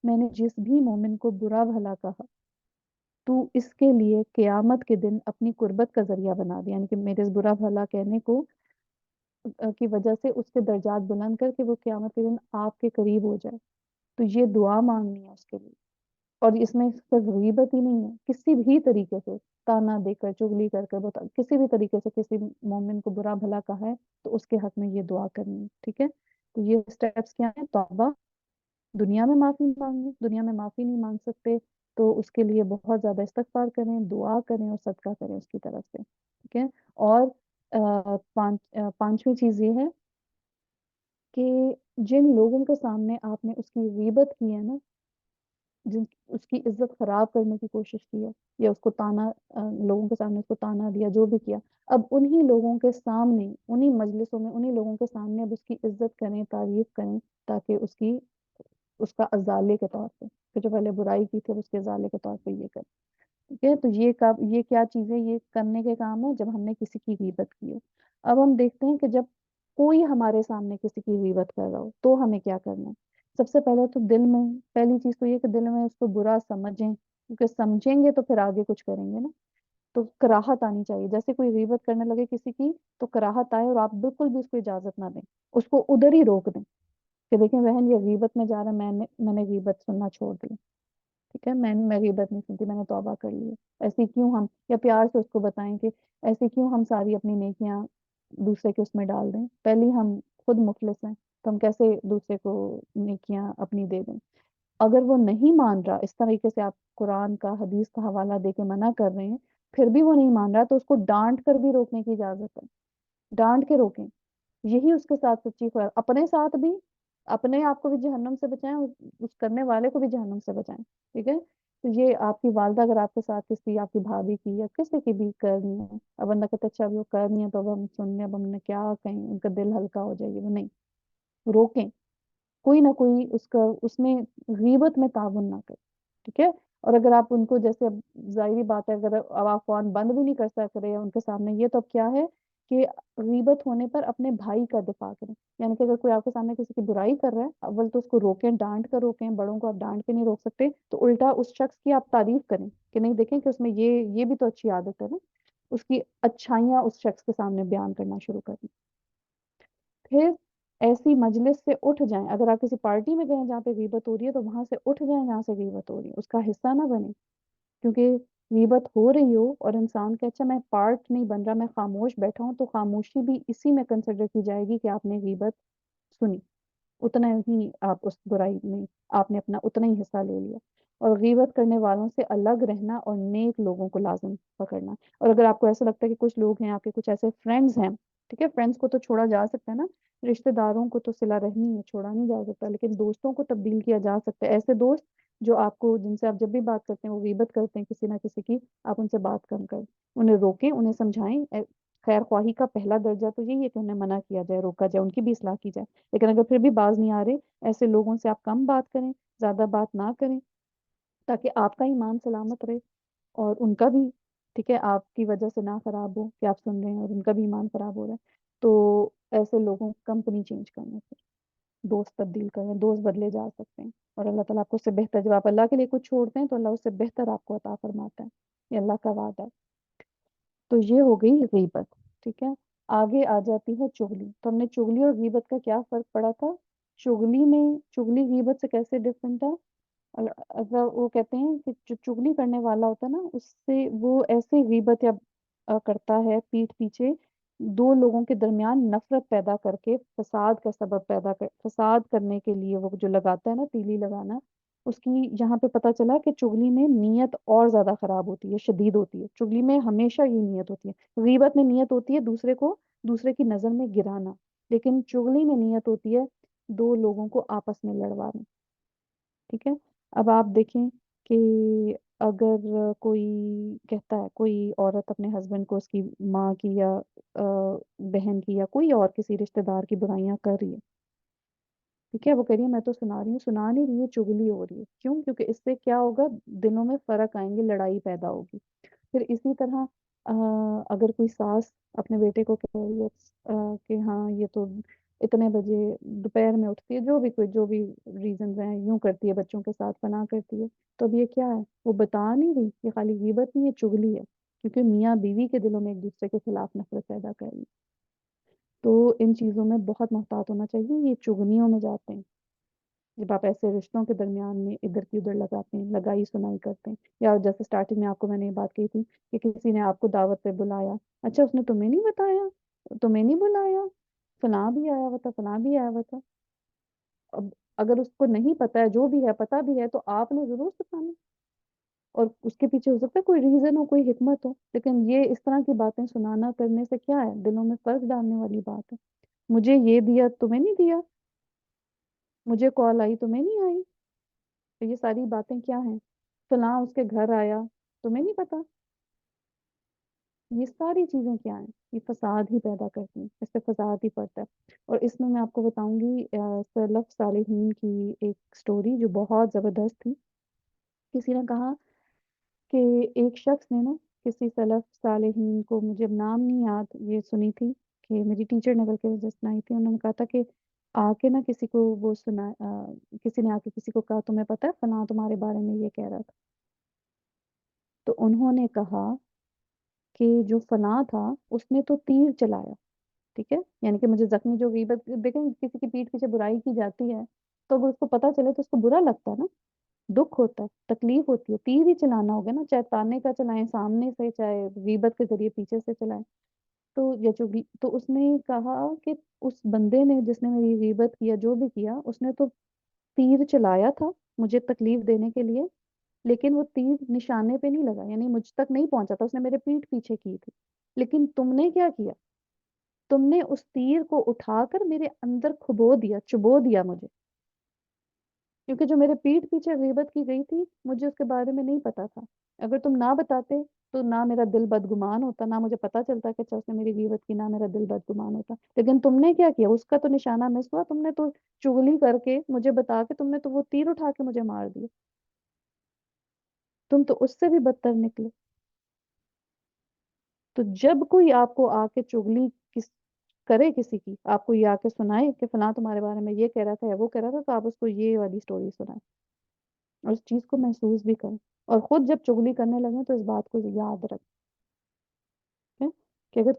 میں نے جس بھی مومن کو برا بھلا کہا تو اس کے لیے قیامت کے دن اپنی قربت کا ذریعہ بنا دیا، یعنی کہ میرے اس برا بھلا کہنے کو کی وجہ سے اس کے درجات بلند کر کے وہ قیامت کے دن آپ کے قریب ہو جائے. تو یہ دعا مانگنی ہے اس کے لیے. اور اس میں صرف غیبت ہی نہیں ہے، کسی بھی طریقے سے تانا دے کر، چغلی کر کر، کسی بھی طریقے سے کسی مومن کو برا بھلا کہا ہے تو اس کے حق میں یہ دعا کرنی ہے. ٹھیک ہے، تو یہ سٹیپس کیا ہیں؟ توبہ، دنیا میں معافی مانگیں، دنیا میں معافی نہیں مانگ سکتے تو اس کے لیے بہت زیادہ استغفار کریں، دعا کریں اور صدقہ کریں اس کی طرف سے. ٹھیک ہے. اور پانچویں چیز یہ ہے کہ جن لوگوں کے سامنے آپ نے اس کی غیبت کی ہے نا، جن اس کی عزت خراب کرنے کی کوشش کی ہے یا اس کو تانا، لوگوں کے سامنے اس کو تانا دیا، جو بھی کیا، اب انہی لوگوں کے سامنے، انہی مجلسوں میں، انہی لوگوں کے سامنے اب اس کی عزت کریں، تعریف کریں، تاکہ اس کا ازالے کے طور پہ، کہ جو پہلے برائی کی تھی اس کے ازالے کے طور پہ یہ کریں. ٹھیک ہے، تو یہ کیا چیزیں یہ کرنے کے کام ہے جب ہم نے کسی کی غیبت کی ہو. اب ہم دیکھتے ہیں کہ جب کوئی ہمارے سامنے کسی کی غیبت کر رہا ہو تو ہمیں کیا کرنا ہے. سب سے پہلے تو دل میں، پہلی چیز تو یہ کہ دل میں اس کو برا سمجھیں، کیونکہ سمجھیں گے تو پھر آگے کچھ کریں گے نا. تو کراہت آنی چاہیے. جیسے کوئی غیبت کرنے لگے کسی کی تو کراہت آئے اور آپ بالکل بھی اس کو اجازت نہ دیں، اس کو ادھر ہی روک دیں کہ دیکھیں بہن یہ غیبت میں جا رہا ہے، میں نے غیبت سننا چھوڑ دیا. ٹھیک ہے، میں غیبت نہیں سنتی، میں نے توبہ کر لی ہے. ایسی کیوں ہم، یا پیار سے اس کو بتائیں کہ ایسی کیوں ہم ساری اپنی نیکیاں دوسرے کے اس میں ڈال دیں. پہلی ہم خود مخلص ہیں تو ہم کیسے دوسرے کو نیکیاں اپنی دے دیں. اگر وہ نہیں مان رہا، اس طریقے سے آپ قرآن کا، حدیث کا حوالہ دے کے منع کر رہے ہیں، پھر بھی وہ نہیں مان رہا تو اس کو ڈانٹ کر بھی روکنے کی اجازت ہے. ڈانٹ کے روکیں، یہی اس کے ساتھ سچی خیر. اپنے ساتھ بھی، اپنے آپ کو بھی جہنم سے بچائیں اور اس کرنے والے کو بھی جہنم سے بچائیں. ٹھیک ہے، تو یہ آپ کی والدہ اگر آپ کے ساتھ کسی، آپ کی بھابھی کی یا کسی کی بھی کرنی ہے، اب بندہ کہتا اچھا اب وہ کرنی ہے تو اب ہم سننے، اب ہم نے کیا کہیں، ان کا دل ہلکا ہو جائے گی. وہ نہیں، روکیں، کوئی نہ کوئی اس میں غیبت میں تعاون نہ کرے. ٹھیک ہے. اور اگر آپ ان کو، جیسے اب ظاہری بات ہے اگر اب آپ فون بند بھی نہیں کر سک رہے ان کے سامنے، یہ تو اب کیا ہے کہ غیبت ہونے پر اپنے بھائی کا دفاع کریں. یعنی کہ اگر کوئی آپ کے سامنے کسی کی برائی کر رہا ہے، اول تو اس کو روکیں، ڈانٹ کر روکیں. بڑوں کو آپ ڈانٹ کے نہیں روک سکتے تو الٹا اس شخص کی آپ تعریف کریں کہ نہیں دیکھیں کہ اس میں یہ بھی تو اچھی عادت ہے نا، اس کی اچھائیاں اس شخص کے سامنے بیان کرنا شروع کریں. پھر ایسی مجلس سے اٹھ جائیں. اگر آپ کسی پارٹی میں گئے جہاں پہ غیبت ہو رہی ہے تو وہاں سے اٹھ جائیں جہاں سے غیبت ہو رہی ہے، اس کا حصہ نہ بنیں. کیونکہ غیبت ہو رہی ہو اور انسان کہ اچھا میں پارٹ نہیں بن رہا، میں خاموش بیٹھا ہوں، تو خاموشی بھی اسی میں کنسیڈر کی جائے گی کہ آپ نے غیبت سنی، اتنا ہی آپ اس برائی میں آپ نے اپنا اتنا ہی حصہ لے لیا. اور غیبت کرنے والوں سے الگ رہنا اور نیک لوگوں کو لازم پکڑنا. اور اگر آپ کو ایسا لگتا ہے کہ کچھ لوگ ہیں آپ کے، کچھ ایسے فرینڈز ہیں، ٹھیک ہے، فرینڈز کو تو چھوڑا جا سکتا ہے نا، رشتہ داروں کو تو صلہ رحمی ہے، چھوڑا نہیں جا سکتا، لیکن دوستوں کو تبدیل کیا جا سکتا ہے. ایسے دوست جو آپ کو جن سے آپ جب بھی بات کرتے ہیں وہ غیبت کرتے ہیں کسی نہ کسی کی، آپ ان سے بات کم کریں، انہیں روکیں، انہیں سمجھائیں۔ خیر خواہی کا پہلا درجہ تو یہی ہے کہ انہیں منع کیا جائے، روکا جائے، ان کی بھی اصلاح کی جائے۔ لیکن اگر پھر بھی باز نہیں آ رہے، ایسے لوگوں سے آپ کم بات کریں، زیادہ بات نہ کریں، تاکہ آپ کا ایمان سلامت رہے اور ان کا بھی، ٹھیک ہے، آپ کی وجہ سے نہ خراب ہو کہ آپ سن رہے ہیں اور ان کا بھی ایمان خراب ہو رہا ہے۔ تو ایسے لوگوں کمپنی چینج کرنے سے، دوست تبدیل کریں، دوست بدلے جا سکتے ہیں، اور اللہ تعالیٰ آپ کو اس سے بہتر، جب آپ اللہ کے لیے کچھ چھوڑتے ہیں تو اللہ اس سے بہتر آپ کو عطا فرماتا ہے، یہ اللہ کا وعدہ ہے۔ تو یہ ہو گئی غیبت، ٹھیک ہے۔ آگے آ جاتی ہے چغلی۔ تو ہم نے چغلی اور غیبت کا کیا فرق پڑا تھا؟ چغلی غیبت سے کیسے ڈفرنٹ ہے؟ اگر وہ کہتے ہیں کہ جو چغلی کرنے والا ہوتا ہے نا، اس سے وہ ایسے غیبت یا کرتا ہے پیٹھ پیچھے دو لوگوں کے درمیان نفرت پیدا کر کے فساد کا سبب فساد کرنے کے لیے وہ جو لگاتا ہے نا، تیلی لگانا، اس کی یہاں پہ پتہ چلا کہ چغلی میں نیت اور زیادہ خراب ہوتی ہے، شدید ہوتی ہے۔ چغلی میں ہمیشہ یہ نیت ہوتی ہے، غیبت میں نیت ہوتی ہے دوسرے کی نظر میں گرانا، لیکن چغلی میں نیت ہوتی ہے دو لوگوں کو آپس میں لڑوانا، ٹھیک ہے۔ اب آپ دیکھیں کہ اگر کوئی کہتا ہے، کوئی عورت اپنے ہسبینڈ کو اس کی ماں کی یا بہن کی یا کوئی اور کسی رشتہ دار کی برائیاں کر رہی ہے، ٹھیک ہے، وہ کہہ رہی ہے میں تو سنا رہی ہوں، سنا نہیں رہی ہے، چغلی ہو رہی ہے۔ کیوں؟ کیونکہ اس سے کیا ہوگا، دلوں میں فرق آئیں گے، لڑائی پیدا ہوگی۔ پھر اسی طرح اگر کوئی ساس اپنے بیٹے کو کہہ رہی ہے کہ ہاں یہ تو اتنے بجے دوپہر میں اٹھتی ہے، جو بھی ریزنز ہیں، یوں کرتی ہے، بچوں کے ساتھ فنا کرتی ہے، تو اب یہ کیا ہے؟ وہ بتا نہیں رہی، یہ خالی غیبت نہیں ہے، چغلی ہے، کیونکہ میاں بیوی کے دلوں میں ایک دوسرے کے خلاف نفرت پیدا کر رہی ہے۔ تو ان چیزوں میں بہت محتاط ہونا چاہیے، یہ چغلیوں میں جاتے ہیں جب آپ ایسے رشتوں کے درمیان میں ادھر کی ادھر لگاتے ہیں، لگائی سنائی کرتے ہیں۔ یا جیسے سٹارٹنگ میں آپ کو میں نے یہ بات کہی تھی کہ کسی نے آپ کو دعوت پہ بلایا، اچھا اس نے تمہیں نہیں بتایا، تمہیں نہیں بلایا، فلاں بھی آیا ہوا تھا، فلاں بھی آیا ہوا تھا۔ اب اگر اس کو نہیں پتا ہے، جو بھی ہے پتا بھی ہے، تو آپ نے ضرور بتانا، اور اس کے پیچھے ہو سکتا ہے کوئی ریزن ہو، کوئی حکمت ہو، لیکن یہ اس طرح کی باتیں سنانا کرنے سے کیا ہے؟ دلوں میں فرق ڈالنے والی بات ہے۔ مجھے یہ دیا تمہیں نہیں دیا، مجھے کال آئی تمہیں نہیں آئی، تو یہ ساری باتیں کیا ہیں؟ فلاں اس کے گھر آیا، تمہیں نہیں پتا، یہ ساری چیزیں کیا ہیں؟ یہ فساد ہی پیدا کرتی ہیں، اس سے فساد ہی پڑتا ہے۔ اور اس میں آپ کو بتاؤں گی سلف صالحین کی ایک سٹوری جو بہت زبردست تھی۔ کسی نے کہا کہ ایک شخص نے نا کسی سلف صالحین کو، مجھے اب نام نہیں یاد، یہ سنی تھی کہ میری ٹیچر نے بلکہ وجہ سنائی تھی، انہوں نے کہا تھا کہ آ کے نا کسی کو وہ سنا، کسی نے آ کے کسی کو کہا تمہیں پتا ہے فلاں تمہارے بارے میں یہ کہہ رہا تھا، تو انہوں نے کہا کہ جو فلاں تھا اس نے تو تیر چلایا، ٹھیک ہے، یعنی کہ مجھے زخمی، جو غیبت دیکھیں کسی کی پیٹھ پیچھے برائی کی جاتی ہے تو اگر اس کو پتا چلے تو اس کو برا لگتا ہے نا، دکھ ہوتا ہے، تکلیف ہوتی ہے، تیر ہی چلانا ہوگا نا، چاہے تانے کا چلائیں سامنے سے، چاہے غیبت کے ذریعے پیچھے سے چلائیں، تو یا جو بھی، تو اس نے کہا کہ اس بندے نے جس نے میری غیبت کیا، جو بھی کیا، اس نے تو تیر چلایا تھا مجھے تکلیف دینے کے لیے، لیکن وہ تیر نشانے پہ نہیں لگا، یعنی مجھ تک نہیں پہنچا تھا، اس نے میرے پیٹھ پیچھے کی تھی۔ لیکن تم نے کیا کیا؟ تم نے اس تیر کو اٹھا کر میرے اندر کھبو دیا، چبو دیا مجھے، کیونکہ جو میرے پیٹھ پیچھے غیبت کی گئی تھی مجھے اس کے بارے میں نہیں پتا تھا۔ اگر تم نہ بتاتے تو نہ میرا دل بدگمان ہوتا، نہ مجھے پتا چلتا کہ اچھا اس نے میری غیبت کی، نہ میرا دل بدگمان ہوتا۔ لیکن تم نے کیا کیا؟ اس کا تو نشانہ مس ہوا، تم نے تو چغلی کر کے مجھے بتا کے تم نے تو وہ تیر اٹھا کے مجھے مار دیا، تم تو اس سے بھی بدتر نکلے۔ تو جب کوئی آپ کو آ کے چغلی کرے کسی کی، آپ کو یہ آ کے سنائے کہ فلاں تمہارے بارے میں یہ کہہ رہا تھا یا وہ کہہ رہا تھا، تو آپ اس کو یہ والی سٹوری سنائیں اور اس چیز کو محسوس بھی کریں، اور خود جب چغلی کرنے لگیں تو اس بات کو یاد رکھیں کہ اگر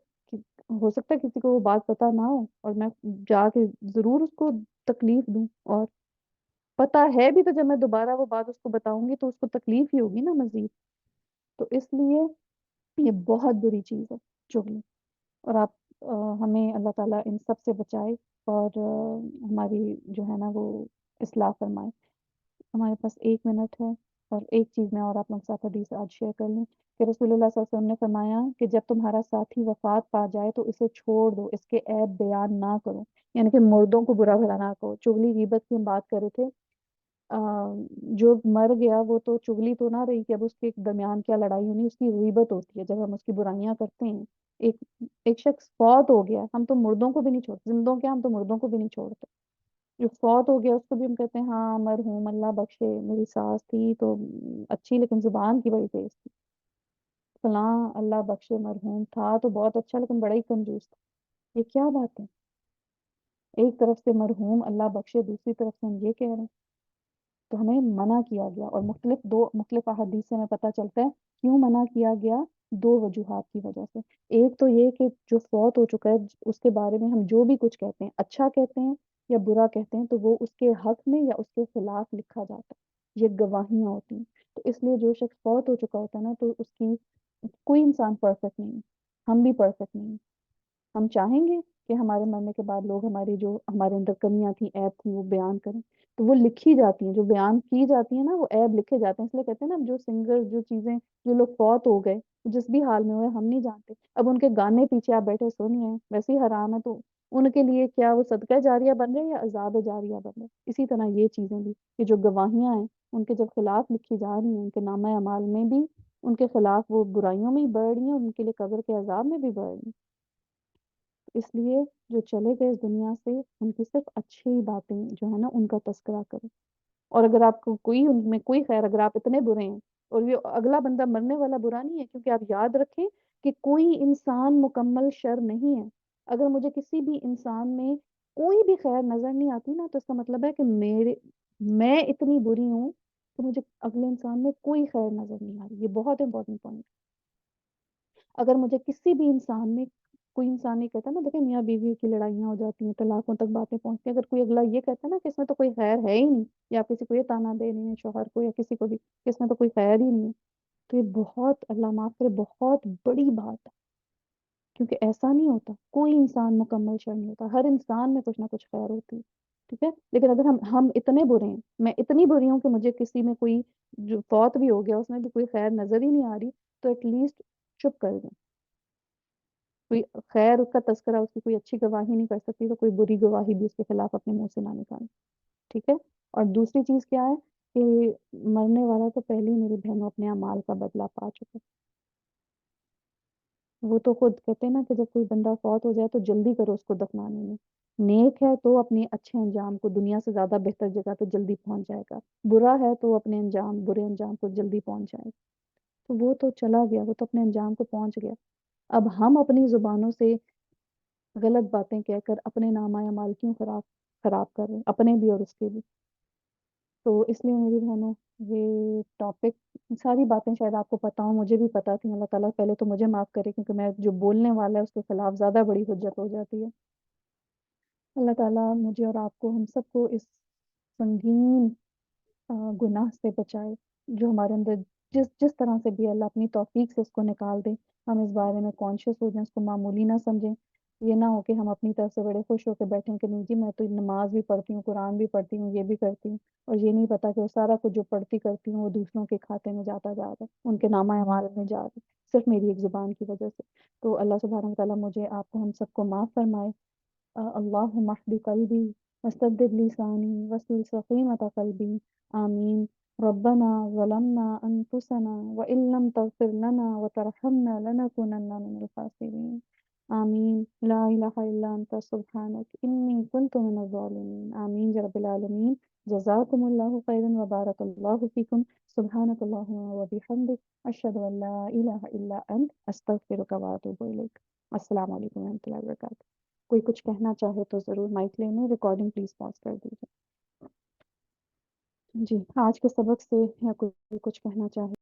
ہو سکتا ہے کسی کو وہ بات پتا نہ ہو اور میں جا کے ضرور اس کو تکلیف دوں، اور پتا ہے بھی تو جب میں دوبارہ وہ بات اس کو بتاؤں گی تو اس کو تکلیف ہی ہوگی نا مزید۔ تو اس لیے یہ بہت بری چیز ہے چغلی، اور آپ ہمیں اللہ تعالیٰ ان سب سے بچائے اور ہماری جو ہے نا وہ اصلاح فرمائے۔ ہمارے پاس 1 منٹ ہے، اور ایک چیز میں اور آپ لوگ ساتھ حدیث آج شیئر کر لوں کہ رسول اللہ صلی اللہ علیہ وسلم نے فرمایا کہ جب تمہارا ساتھی وفات پا جائے تو اسے چھوڑ دو، اس کے عیب بیان نہ کرو، یعنی کہ مردوں کو برا بھلا نہ کہو۔ چغلی غیبت کی ہم بات کر رہے تھے جو مر گیا وہ تو چغلی تو نہ رہی کہ اب اس کے درمیان کیا لڑائی ہونی، اس کی غیبت ہوتی ہے جب ہم اس کی برائیاں کرتے ہیں. ایک شخص فوت ہو گیا، ہم تو مردوں کو بھی نہیں چھوڑتے، زندوں کیا ہم تو مردوں کو بھی نہیں چھوڑتے. جو فوت ہو گیا اس کو بھی ہم کہتے ہیں ہاں مرحوم اللہ بخشے، میری ساس تھی تو اچھی لیکن زبان کی بڑی تیز تھی، فلاں اللہ بخشے مرحوم تھا تو بہت اچھا لیکن بڑا ہی کنجوس تھا. یہ کیا بات ہے؟ ایک طرف سے مرحوم اللہ بخشے، دوسری طرف سے ہم یہ کہہ رہے ہیں. تو ہمیں منع کیا گیا، اور مختلف احادیث سے ہمیں پتہ چلتا ہے کیوں منع کیا گیا. 2 وجوہات کی وجہ سے. ایک تو یہ کہ جو فوت ہو چکا ہے اس کے بارے میں ہم جو بھی کچھ کہتے ہیں، اچھا کہتے ہیں یا برا کہتے ہیں، تو وہ اس کے حق میں یا اس کے خلاف لکھا جاتا ہے. یہ گواہیاں ہوتی ہیں. تو اس لیے جو شخص فوت ہو چکا ہوتا ہے نا، تو اس کی کوئی انسان پرفیکٹ نہیں ہے، ہم بھی پرفیکٹ نہیں ہیں. ہم چاہیں گے کہ ہمارے مرنے کے بعد لوگ ہماری جو ہمارے اندر کمیاں تھیں، عیب تھیں، وہ بیان کریں. تو وہ لکھی جاتی ہیں، جو بیان کی جاتی ہیں نا، وہ عیب لکھے جاتے ہیں. اس لیے کہتے ہیں نا جو سنگر، جو چیزیں، جو لوگ فوت ہو گئے جس بھی حال میں ہوئے ہم نہیں جانتے، اب ان کے گانے پیچھے آپ بیٹھے سنیے ویسے ہی حرام ہے، تو ان کے لیے کیا وہ صدقہ جاریہ بن رہے یا عذاب جاریہ بن رہے. اسی طرح یہ چیزیں بھی کہ جو گواہیاں ہیں ان کے جب خلاف لکھی جا رہی ہیں، ان کے نامہ اعمال میں بھی ان کے خلاف وہ برائیوں میں ہی بڑھ رہی ہیں، اور ان کے لیے قبر کے عذاب میں بھی بڑھ رہی ہیں. اس لیے جو چلے گئے اس دنیا سے ان کی صرف اچھی باتیں جو ہے نا ان کا تذکرہ کریں. اور اگر آپ کو کوئی ان میں کوئی خیر، اگر آپ اتنے برے ہیں اور یہ اگلا بندہ مرنے والا برا نہیں ہے، کیونکہ آپ یاد رکھیں کہ کوئی انسان مکمل شر نہیں ہے. اگر مجھے کسی بھی انسان میں کوئی بھی خیر نظر نہیں آتی نا، تو اس کا مطلب ہے کہ میں اتنی بری ہوں کہ مجھے اگلے انسان میں کوئی خیر نظر نہیں آ رہی. یہ بہت امپورٹنٹ پوائنٹ. اگر مجھے کسی بھی انسان میں کوئی انسان نہیں کہتا نا، دیکھیں میاں بیوی کی لڑائیاں ہو جاتی ہیں، طلاقوں تک باتیں پہنچتی ہیں، اگر کوئی اگلا یہ کہتا ہے نا کہ اس میں تو کوئی خیر ہے ہی نہیں، یا کسی کو یہ تانا دے رہی ہے شوہر کو یا کسی کو بھی کہ اس میں تو کوئی خیر ہی نہیں ہے، تو یہ بہت اللہ معاف کرے بہت بڑی بات ہے. کیونکہ ایسا نہیں ہوتا، کوئی انسان مکمل شر نہیں ہوتا، ہر انسان میں کچھ نہ کچھ خیر ہوتی ہے. ٹھیک ہے. لیکن اگر ہم اتنے برے ہیں، میں اتنی بری ہوں کہ مجھے کسی میں کوئی جو فوت بھی ہو گیا اس میں بھی کوئی خیر نظر ہی نہیں آ رہی، تو ایٹ لیسٹ چپ کر دیں. کوئی خیر اس کا تذکرہ، اس کی کوئی اچھی گواہی نہیں کر سکتی، تو کوئی بری گواہی بھی اس کے خلاف اپنے منہ سے نہ نکالیں. ٹھیک ہے. اور دوسری چیز کیا ہے کہ مرنے والا تو پہلے ہی میری بہنوں اپنے اعمال کا بدلہ پا چکا. وہ تو خود کہتے ہیں نا کہ جب کوئی بندہ فوت ہو جائے تو جلدی کرو اس کو دفنانے میں. نیک ہے تو اپنے اچھے انجام کو دنیا سے زیادہ بہتر جگہ پہ جلدی پہنچ جائے گا، برا ہے تو اپنے برے انجام کو جلدی پہنچ جائے گا. تو وہ تو چلا گیا، وہ تو اپنے انجام کو پہنچ گیا. اب ہم اپنی زبانوں سے غلط باتیں کہہ کر اپنے نامہ اعمال کیوں خراب کر رہے ہیں، اپنے بھی اور اس کے بھی. تو اس لیے میری بہنوں یہ ٹاپک ساری باتیں شاید آپ کو پتہ ہوں، مجھے بھی پتہ تھی. اللہ تعالیٰ پہلے تو مجھے معاف کرے کیونکہ میں جو بولنے والا ہے اس کے خلاف زیادہ بڑی حجت ہو جاتی ہے. اللہ تعالیٰ مجھے اور آپ کو، ہم سب کو اس سنگین گناہ سے بچائے جو ہمارے اندر جس طرح سے بھی اللہ اپنی توفیق سے اس کو نکال دے. ہم اس بارے میں کانشیس ہو جائیں، اس کو معمولی نہ سمجھیں. یہ نہ ہو کہ ہم اپنی طرف سے بڑے خوش ہو کے بیٹھیں کہ نہیں جی میں تو نماز بھی پڑھتی ہوں، قرآن بھی پڑھتی ہوں، یہ بھی کرتی ہوں، اور یہ نہیں پتا کہ وہ سارا کچھ جو پڑھتی کرتی ہوں وہ دوسروں کے کھاتے میں جاتا جا رہا ہے، ان کے نامہ اعمال میں جا رہا ہے، صرف میری ایک زبان کی وجہ سے. تو اللہ سبحانہ وتعالیٰ مجھے آپ کو ہم سب کو معاف فرمائے. اللہم اہد قلبی وسدد لسانی واسلل سقیمۃ قلبی. آمین. ربنا ظلمنا انفسنا وان لم تغفر لنا وترحمنا لنكونن من الخاسرین. آمین. لا الہ الا انت سبحانک انی کنت من الظالمین. آمین یا رب العالمین. جزاکم اللہ خیرا وبارک اللہ فیکم. سبحانک اللہم وبحمدک اشہد ان لا الہ الا انت استغفرک واتوب الیک. السلام علیکم ورحمۃ اللہ وبرکاتہ. کوئی کچھ کہنا چاہے تو ضرور مائک لے لیں، ریکارڈنگ پلیز پاس کر دیجیے. جی آج کے سبق سے یا کوئی کچھ کہنا چاہے.